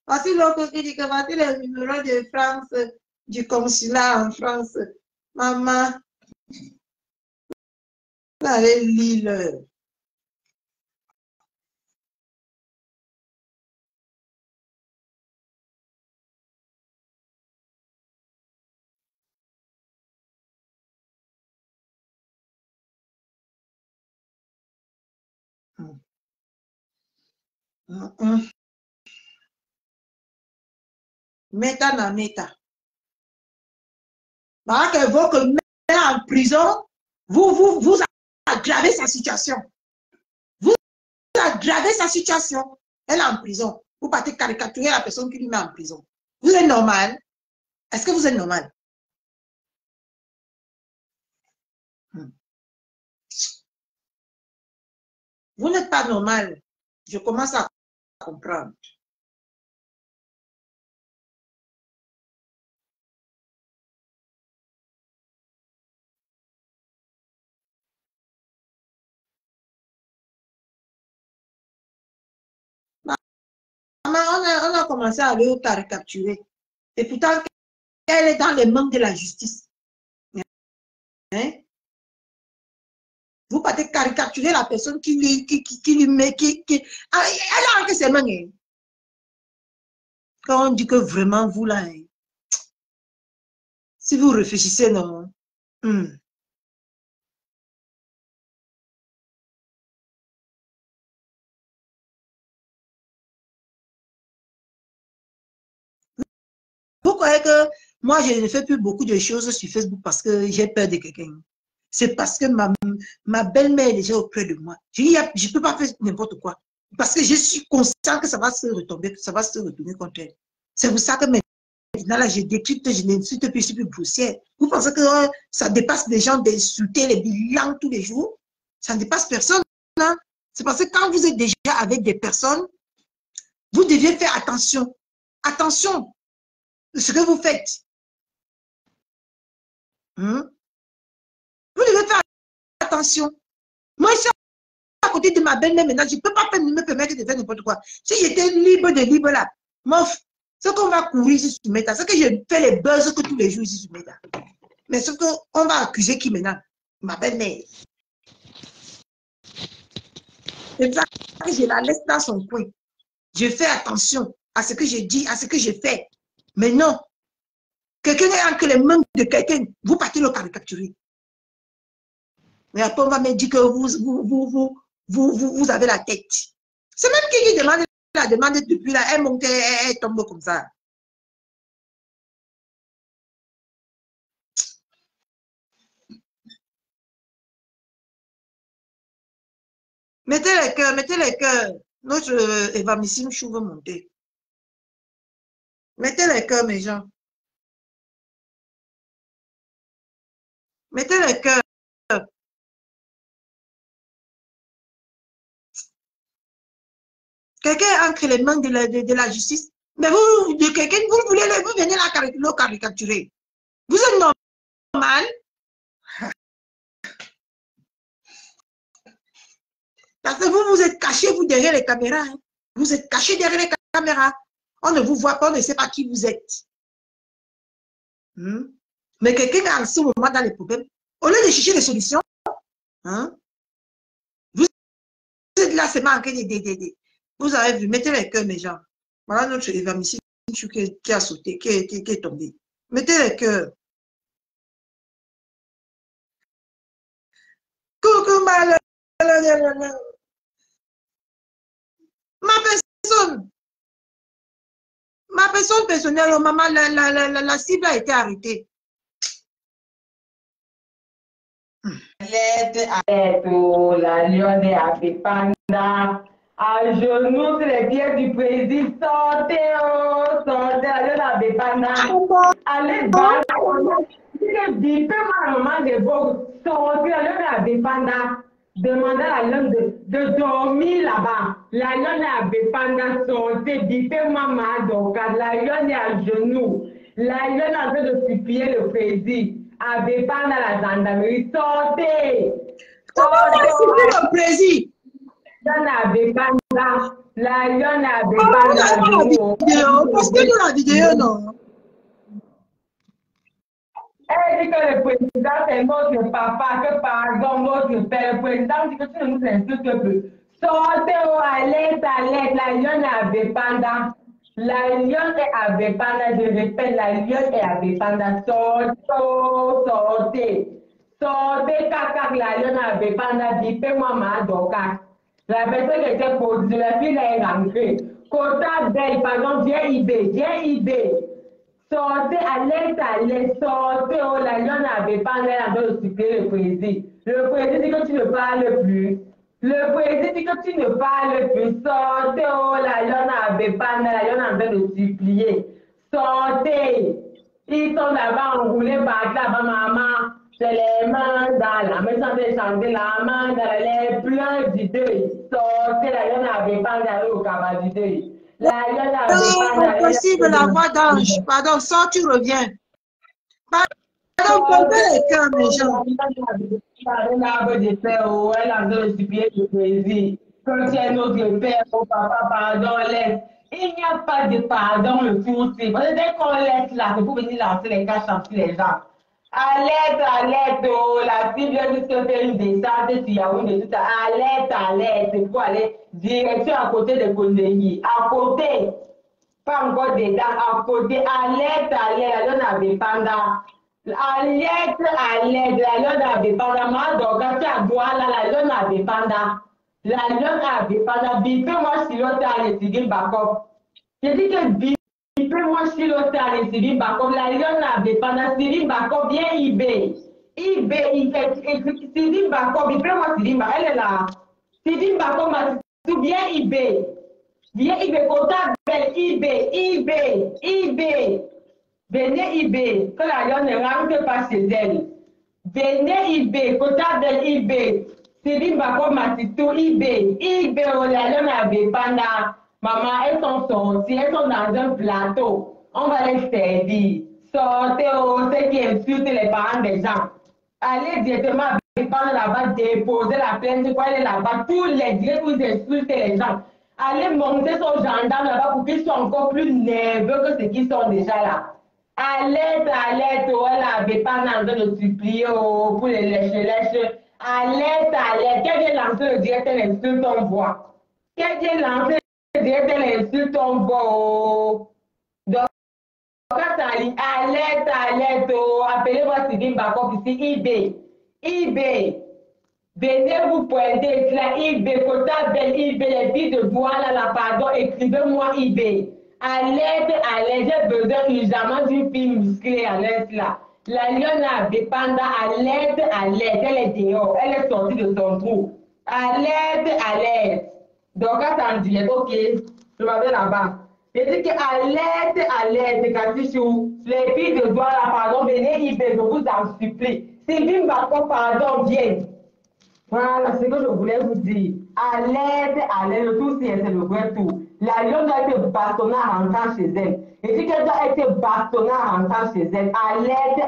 Voici l'autre qui dit que voici le numéro de France, du consulat en France. Maman, vous allez lire. Méta na méta. Voilà que votre mère en prison, vous aggravez sa situation. Vous aggravez sa situation. Elle est en prison. Vous partez caricaturer la personne qui lui met en prison. Vous êtes normal? Est-ce que vous êtes normal? Vous n'êtes pas normal. Je commence à comprendre. On a commencé à le caricaturer. Et pourtant, elle est dans les mains de la justice. Hein? Vous partez caricaturer la personne qui lui met, Ah, elle a que ses mains. Hein? Quand on dit que vraiment vous là, hein, si vous réfléchissez, non. Vous croyez que moi, je ne fais plus beaucoup de choses sur Facebook parce que j'ai peur de quelqu'un. C'est parce que ma belle-mère est déjà auprès de moi. Je dis, je ne peux pas faire n'importe quoi. Parce que je suis conscient que ça va se retomber, que ça va se retourner contre elle. C'est pour ça que maintenant, là, je décrypte, je n'insulte plus, je suis plus grossière. Vous pensez que ça dépasse les gens d'insulter les bilans tous les jours? Ça ne dépasse personne. Hein? C'est parce que quand vous êtes déjà avec des personnes, vous devez faire attention. Attention de ce que vous faites. Vous devez faire attention. Moi, je suis à côté de ma belle-mère maintenant, je ne peux pas me permettre de faire n'importe quoi. Si j'étais libre de libre là, ce qu'on va courir ici sur Meta, c'est que je fais les buzz que tous les jours ici sur Meta. Mais ce qu'on va accuser qui maintenant? Ma belle-mère. C'est ça que je la laisse dans son coin. Je fais attention à ce que je dis, à ce que je fais. Mais non. Quelqu'un est entre les mains de quelqu'un, vous partez le caricaturer. Mais après, on va me dire que vous avez la tête. C'est même qui demande la demande depuis là, elle monte, elle tombe comme ça. Mettez les cœurs, mettez les cœurs. Notre Eva Missime Chou veut monter. Mettez les cœurs, mes gens. Mettez les cœurs. Quelqu'un est entre les mains de la justice. Mais vous, de quelqu'un, vous venez la caricaturer. Vous êtes normal. Parce que vous êtes caché, vous, derrière les caméras. Hein. Vous êtes caché derrière les caméras. On ne vous voit pas, on ne sait pas qui vous êtes. Mais quelqu'un en ce moment dans les problèmes, au lieu de chercher des solutions, vous êtes là, c'est manqué d'aider. Vous avez vu, mettez les cœurs, mes gens. Voilà notre Eva Missime qui a sauté, qui est tombé. Mettez les cœurs. Coucou, ma personne personnelle, maman, la cible a été arrêtée. La lionne est à Panda. À genoux sur les pieds du président. Sortez, sortez, la lionne à Panda. Allez, ma maman de vous. Sortez, la lionne à Panda. Demandez à la lionne de dormir là-bas. La lionne est à Panda. Sortez, bipez maman. Donc, la lionne est à genoux. La lionne est en train de supplier le président. Avec pas dans la gendarmerie, sortez! Comment vous suppliez le président? La lionne avait pas la vidéo. Postez-nous la vidéo, non? Elle dit que le président, c'est notre papa, que pardon, notre père. Le président dit que tu ne nous insultes plus. Sortez, alerte, la lionne avait pas. La lionne est avec Panda, je répète, la lionne est avec Panda. Sortez. Sortez, caca, la lionne est avec Panda, bipez-moi ma doka. La personne qui était posée, la fille est rentrée. Quota belle, pardon, viens IB. Sortez, alerte, sortez, la lionne est avec Panda, elle a besoin de supplier le président. Le président dit que tu ne parles plus. Le président dit que tu ne parles plus. Sortez, la lionne avait pas, la lionne en train de supplier. Sortez. Ils sont là-bas enroulés par là-bas, maman. C'est les mains dans la main, de chanter la main dans les pleins d'idées. Sortez, la lionne avait pas d'aller au cabas d'idées. La lionne avait pas d'aller. C'est possible, la voix d'ange. Pardon, sors, tu reviens. Pardon, pompez les cœurs, mes gens. L'arbre de père, elle a besoin de supplier le plaisir. Quand tu es notre père, papa, pardon, laisse. Il n'y a pas de pardon le tout. Dès qu'on laisse là, c'est pour venir lancer les gars, chanter les gens. Alerte, alerte, oh, la fille vient de se faire une descente sur Yaoundé, tout ça. Alerte, alerte, il faut aller direction à côté de Kondengui. À côté, pas encore dedans, à côté. Alerte, alerte, la lune avait panda. Alerte, alerte, la lune avait panda. Moi, donc, quand tu as droit là, la lune avait panda. La lune avait panda. Bipez-moi si l'autre a les tigres bakop. Je dis que moi, je suis l'autre à Siri Bakov. La lionne avait pendant Siri Bakov, bien eBay. eBay, Siri Bakov, moi Siri Bakov, elle est là. Siri Bakov m'a tout bien eBay. Bien eBay, comptable, eBay. Venez eBay. Que la lionne ne rentre pas chez elle. Venez eBay, comptable eBay. Siri Bakov m'a tout eBay. Oh, la lionne avait pendant. Maman, elles sont sorties, elles sont dans un plateau. On va les servir. Sortez ceux qui insultent les parents des gens. Allez directement prendre là-bas, déposer la plainte, quoi, aller là-bas, tous les directs où ils insultent les gens. Allez monter son gendarme là-bas pour qu'ils soient encore plus nerveux que ceux qui sont déjà là. Alerte, elle avait pas en train de supplier pour les lèches. Alerte, quel vient lancer le direct l'insulte, on voit. Quel vient lancer directeur l'insulte ton beau. Donc, alerte, appelez-moi Sylvie Bakov ici, eBay. Venez vous pointer, là, eBay, Kota Belle, eBay, les filles de douane, là, pardon, écrivez-moi eBay. Alerte, j'ai besoin urgemment d'une fille musclée, alerte là. La lionne a dépendant, alerte, elle est dehors, elle est sortie de son trou. Alerte. Donc, quand t'en dis, ok, je m'appelle là-bas. Je dis que alerte, Katichou, les filles de douane, là, pardon, venez eBay, je vous en supplie. Sylvie Mbako, pardon, viens. Voilà ce que je voulais vous dire. Alerte, le tout, c'est le vrai tout. La lionne doit être bastonnée en rentrant chez elle. Et si qu'elle doit être bastonnée en rentrant chez elle, alerte.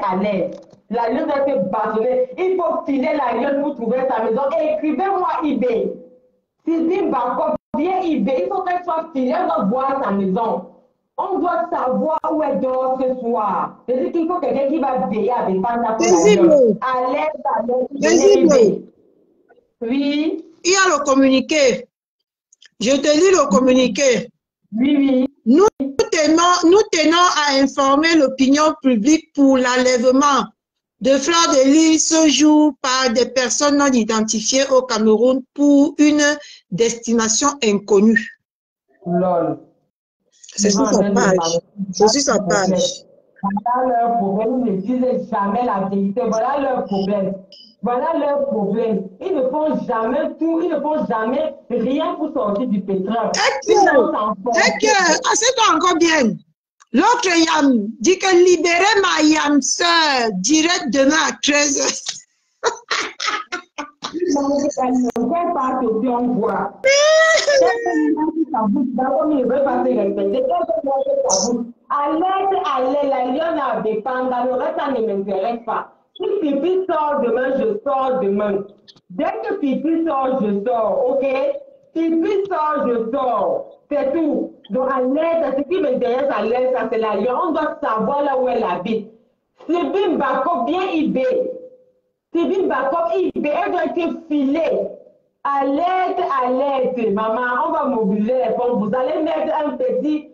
La lionne doit être bastonnée. Il faut filer la lionne pour trouver sa maison. Écrivez-moi eBay. Sylvie Mbako, bien eBay. Il faut qu'elle soit filée, on doit voir sa maison. On doit savoir où elle dort ce soir. C'est-à-dire qu'il faut quelqu'un qui va veiller avec Panda pour la lionne. Alerte. Oui. Il y a le communiqué. Je te lis le communiqué. Oui. Nous tenons à informer l'opinion publique pour l'enlèvement de Fleur de Lys ce jour par des personnes non identifiées au Cameroun pour une destination inconnue. Lol. C'est sur sa page. Voilà leur problème. Ils ne disent jamais la vérité. Voilà leur problème. Ils ne font jamais tout, ils ne font jamais rien pour sortir du pétrole. C'est encore bien. L'autre Yam dit que libérez ma Yam sœur direct demain à 13h. Allez, la lionne a des pandas, le reste, ça ne m'intéresse pas. Si Pipi sort demain, je sors demain. Dès que Pipi sort, je sors, ok? Pipi sort, je sors. C'est tout. Donc, alerte, ce qui m'intéresse à l'aide, ça c'est la lionne. On doit savoir là où elle habite. Sylvie Mbako, bien eBay. Sylvie Mbako, eBay, elle doit être filée. Alerte. Maman, on va mobiliser les fonds. Vous allez mettre un petit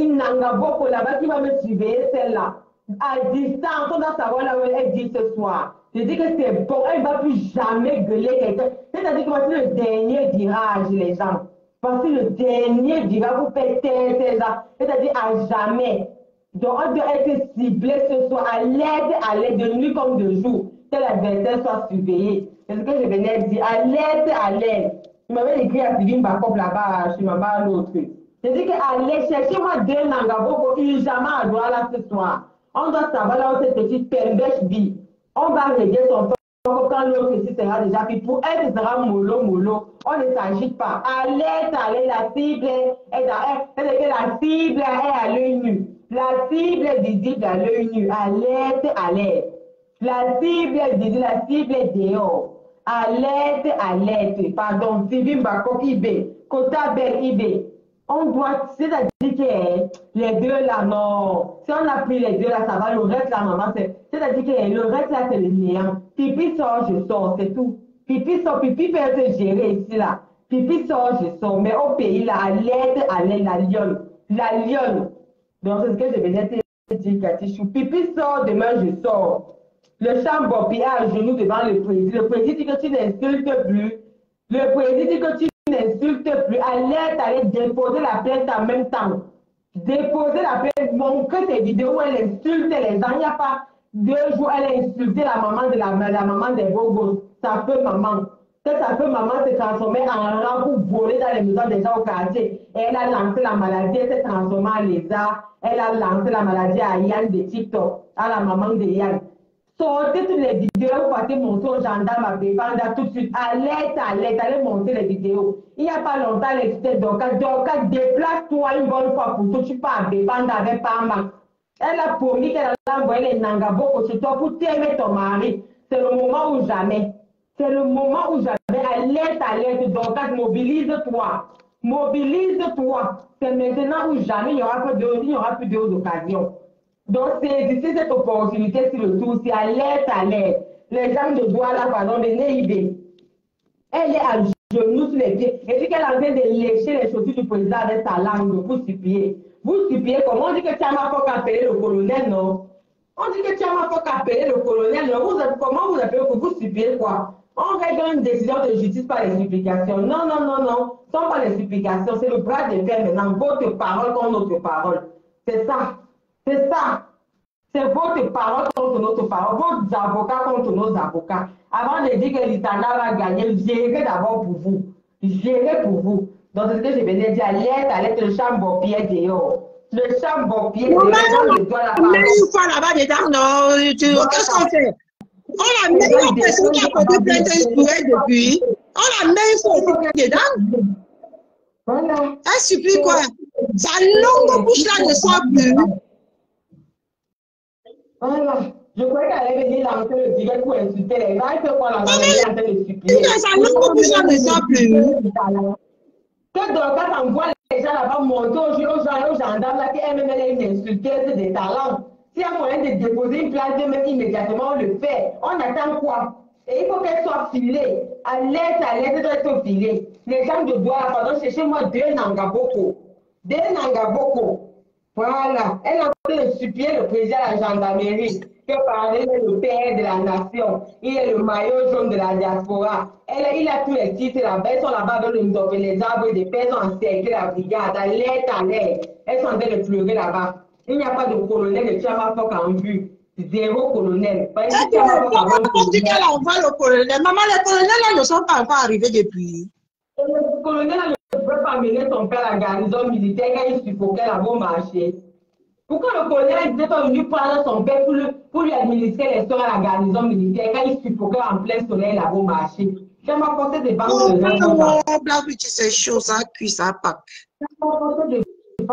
Nangaboko là-bas qui va me surveiller celle-là. À distance, on doit savoir là où elle dit ce soir. Je dis que c'est bon, elle ne va plus jamais gueuler quelqu'un. C'est-à-dire que voici le dernier virage, les gens. Voici le dernier virage, vous faites ces gens. C'est-à-dire à jamais. Donc, on doit être ciblé ce soir à l'aide de nuit comme de jour. Que l'adversaire soit surveillé. C'est ce que je venais de dire. Alerte. Je m'avais écrit à Sylvie Mbakop là-bas, je m'en vais à l'autre. Je dis que allez, cherchez-moi deux Nangaboko urgemment à Douala ce soir. On doit savoir là où cette petite pembèche vit. On va régler son temps quand l'autre ici sera déjà puis pour elle, ce sera mollo. On ne s'agite pas. Alerte, la cible est la cible est à l'œil nu. La cible est visible à l'œil nu. Alerte. La cible est visible, la cible est dehors. Alerte. Pardon, Sylvie Mbako eBay. Kota Belle eBay. On doit, c'est-à-dire que les deux là, non. Si on a pris les deux là, ça va. Le reste là, maman, c'est-à-dire que le reste là, c'est le néant. Pipi sort, je sors, c'est tout. Pipi sort, pipi peut être géré ici là. Pipi sort, je sors. Mais au pays là, à l'aide, la lionne. La lionne. Donc, c'est ce que je venais te dire, Katichou. Pipi sort, demain, je sors. Le chambre pied à genoux devant le président. Le président dit que tu n'insultes plus. Le président dit que tu n'insultes plus. Allez déposer la plainte en même temps. Déposer la plainte, montrer tes vidéos où elle insulte les gens. Il n'y a pas 2 jours, elle a insulté la maman de la maman des bobos. Ça peut maman. Ça peut maman se transformer en rang pour voler dans les maisons des gens au quartier. Et elle a lancé la maladie, elle s'est transformée en lézard. Elle a lancé la maladie à Yann de TikTok, à la maman de Yann. Sortez toutes les vidéos, vous partez montrer aux gendarmes à Bébanda tout de suite. Allez montrer les vidéos. Il n'y a pas longtemps, elle était Dorcas, déplace-toi une bonne fois pour tout. Tu pars à Bébanda avec Pamba. Elle a promis qu'elle allait envoyer les Nangaboko chez toi pour t'aimer ton mari. C'est le moment ou jamais. C'est le moment où jamais. Alerte, Dorcas, mobilise-toi. Mobilise-toi. C'est maintenant ou jamais, il n'y aura plus d'autres occasions. Donc, c'est d'ici cette opportunité sur le tour, c'est alerte. Les gens de Douala, pardon, de Néibé, elle est à genoux sur les pieds. Et puis qu'elle est en train de lécher les chaussures du président avec sa langue pour supplier. Vous suppliez comment? On dit que Tiama faut appeler le colonel, non? On dit que Tiama faut appeler le colonel, non? Comment vous appelez que vous suppliez quoi? On règle une décision de justice par les supplications. Non. Ce ne sont pas les supplications, c'est le bras de fer maintenant. Votre parole contre notre parole. C'est ça. C'est ça. C'est votre parole contre notre parole. Vos avocats contre nos avocats. Avant de dire que l'Itana va gagner, gérez d'abord pour vous. Gérez pour vous. Donc, c'est ce que je venais dire. Alerte, le chambre pied dehors. Le chambre pied dehors. Une fois là-bas dedans, non. Qu'est-ce qu'on fait? On a mis une personne qui a porté plainte pour elle depuis. On a mis une fois dedans. Voilà. Elle supplie quoi? Sa longue bouche là ne sort plus. Voilà. Je croyais qu'elle allait venir lancer le direct pour insulter les gens. Elle fait quoi là-bas? Elle est en train de supplier. Sa longue bouche là ne sort plus. Que Dorcas envoie les gens là-bas monter aux gendarmes là qu'elle-même elle est une insulteuse de talent. S'il y a moyen de déposer une plainte même immédiatement, on le fait. On attend quoi? Et il faut qu'elle soit filée. Alerte, elle doit être filée. Les gens de Douala, pardon, cherchez-moi 2 Nangaboko. 2 Nangaboko. Voilà. Elle a fait supplier le président de la gendarmerie que parler le père de la nation. Il est le maillot jaune de la diaspora. Il a tous les titres là-bas. Elles sont là-bas dans les arbres de paix, elles ont encerclé la brigade. Alerte. Elles sont en train de pleurer là-bas. Il n'y a pas de colonel de Tiamafok en vue. 0 colonel. On dit qu'elle envoie le colonel. Maman, les colonels là ne sont pas encore arrivés depuis. Le colonel ne peut pas mener son père à la garnison militaire quand il suffoquait la bombe marché. Pourquoi le colonel n'était pas venu prendre son père pour lui administrer les soins à la garnison militaire quand il suffoquait en plein soleil la bombe marché? Ça m'a forcé de vendre les gens. C'est chaud, ça cuit, ça pack. Ça m'a forcé de il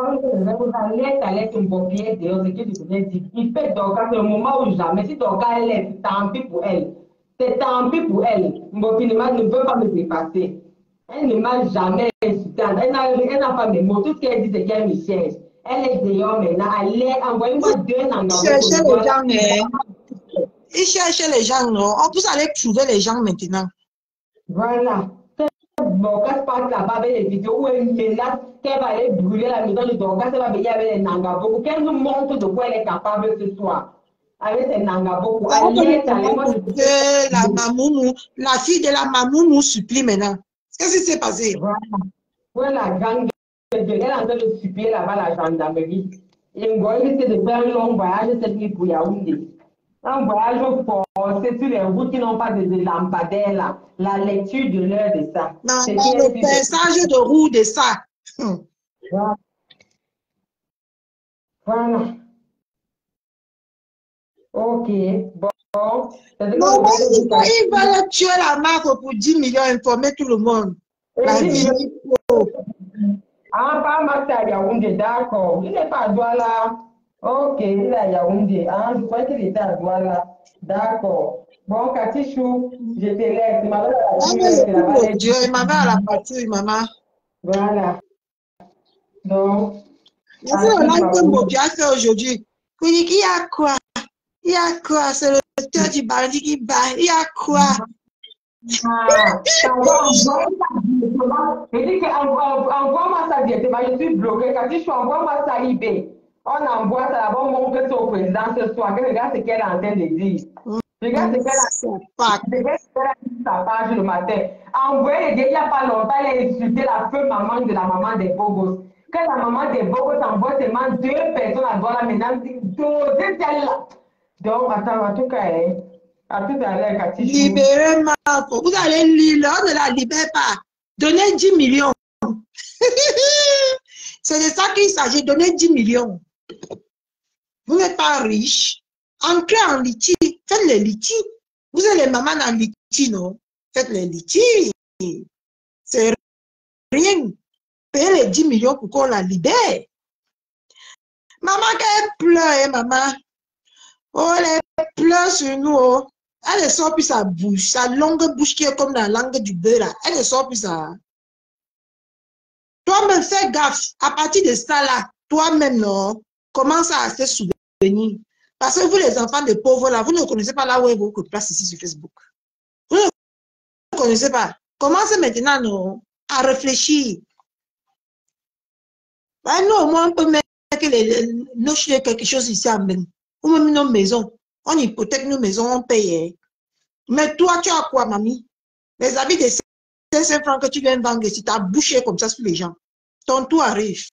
fait Dorcas le moment où jamais. Si Dorcas elle est, c'est tant pis pour elle. C'est tant pis pour elle. Mon finalement ne peut pas me dépasser. Elle ne m'a jamais insulté. Elle n'a pas mes mots. Tout ce qu'elle dit, c'est qu'elle me cherche. Elle est dehors maintenant. Allez, envoyez-moi 2 Nangaboko. Cherchez les gens, mais. Il cherche les gens, non? On peut aller trouver les gens maintenant. Voilà. Dorcas passe là-bas avec les vidéos où elle menace qu'elle va aller brûler la maison de Dorcas, elle va venir avec les Nangaboko. Qu'elle nous montre de quoi elle est capable ce soir. Avec ses Nangaboko. La fille de la Mamoumou supplie maintenant. Qu'est-ce qui s'est passé? Voilà, la grande elle est en train de supplier là-bas la gendarmerie. Et Ngoï essaie de faire un long voyage cette nuit pour Yaoundé. Un voyage forcé sur les routes qui n'ont pas de lampadaires là. La lecture de l'heure de ça. Non, le passage de roue de ça. Voilà. Ok. Bon. Non, ils veulent tuer la marque pour 10 millions, informer tout le monde. La vie. Ah, pas Max à Yaoundé, d'accord. Il n'est pas à Douala. Ok, il est à Yaoundé. Ah, je croyais qu'il était à Douala. D'accord. Bon, Katichou, je te laisse. Dieu, maman à la patrouille, maman. Voilà. Donc, Il y a un live que Mopi a fait aujourd'hui. Il y a quoi? Il y a quoi? C'est le tueur du bandit qui bat. Il y a quoi? Ah, envoie-moi ça directement, je suis bloqué. Quand je envoie-moi ça IB. On envoie ça là-bas, on montre ça au président ce soir. Regarde ce qu'elle est en train de dire. Regarde ce qu'elle a dit sa page le matin. Envoyé il n'y a pas longtemps, elle a insulté la feu maman de la maman des Bogos. Quand la maman des Bogos envoie seulement 2 personnes à voir là maintenant, doser celle-là. Donc, attends, en tout cas, à tout à l'heure, Cathy. Libérez Marco. Vous allez lire, on ne la libère pas. Donnez 10 millions. C'est de ça qu'il s'agit, donner 10 millions. Vous n'êtes pas riche. Entrez en litige. Faites les litiges. Vous êtes les mamans en litige, non? Faites les litiges. C'est rien. Payez les 10 millions pour qu'on la libère. Maman, qu'elle pleure, hein, maman. Oh, elle pleure sur nous. Oh. Elle ne sort plus sa bouche. Sa longue bouche qui est comme la langue du beurre. Là. Elle ne sort plus ça. Toi-même, fais gaffe. À partir de ça, là, toi-même, non, commence à se souvenir. Parce que vous, les enfants de pauvres, là, vous ne connaissez pas là où est votre place ici sur Facebook. Vous ne connaissez pas. Commencez maintenant, non, à réfléchir. Ben, nous, au moins, on peut mettre quelque chose ici à même. Ou même nos maisons. On hypothèque nos maisons, on paye. Mais toi, tu as quoi, mamie? Les habits de 500 francs que tu viens vendre ici, tu as bouché comme ça sur les gens. Ton tour arrive.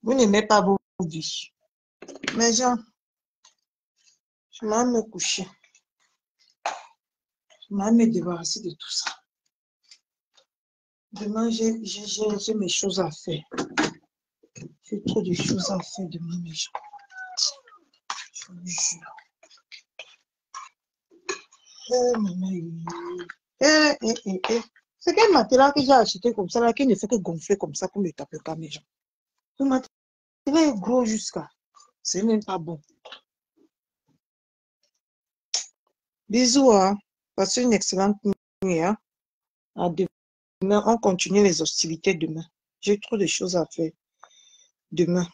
Vous n'aimez pas vos vies. Mais gens, je m'en me coucher. Je m'en me débarrasser de tout ça. Demain, j'ai mes choses à faire. J'ai trop de choses à faire demain, mes gens. Je vous jure. C'est quel matériel que j'ai acheté comme ça, là, qui ne fait que gonfler comme ça pour me taper pas, mes gens. Le matériel est gros jusqu'à. C'est même pas bon. Bisous, hein. Passez une excellente nuit, hein. À demain, on continue les hostilités demain. J'ai trop de choses à faire demain.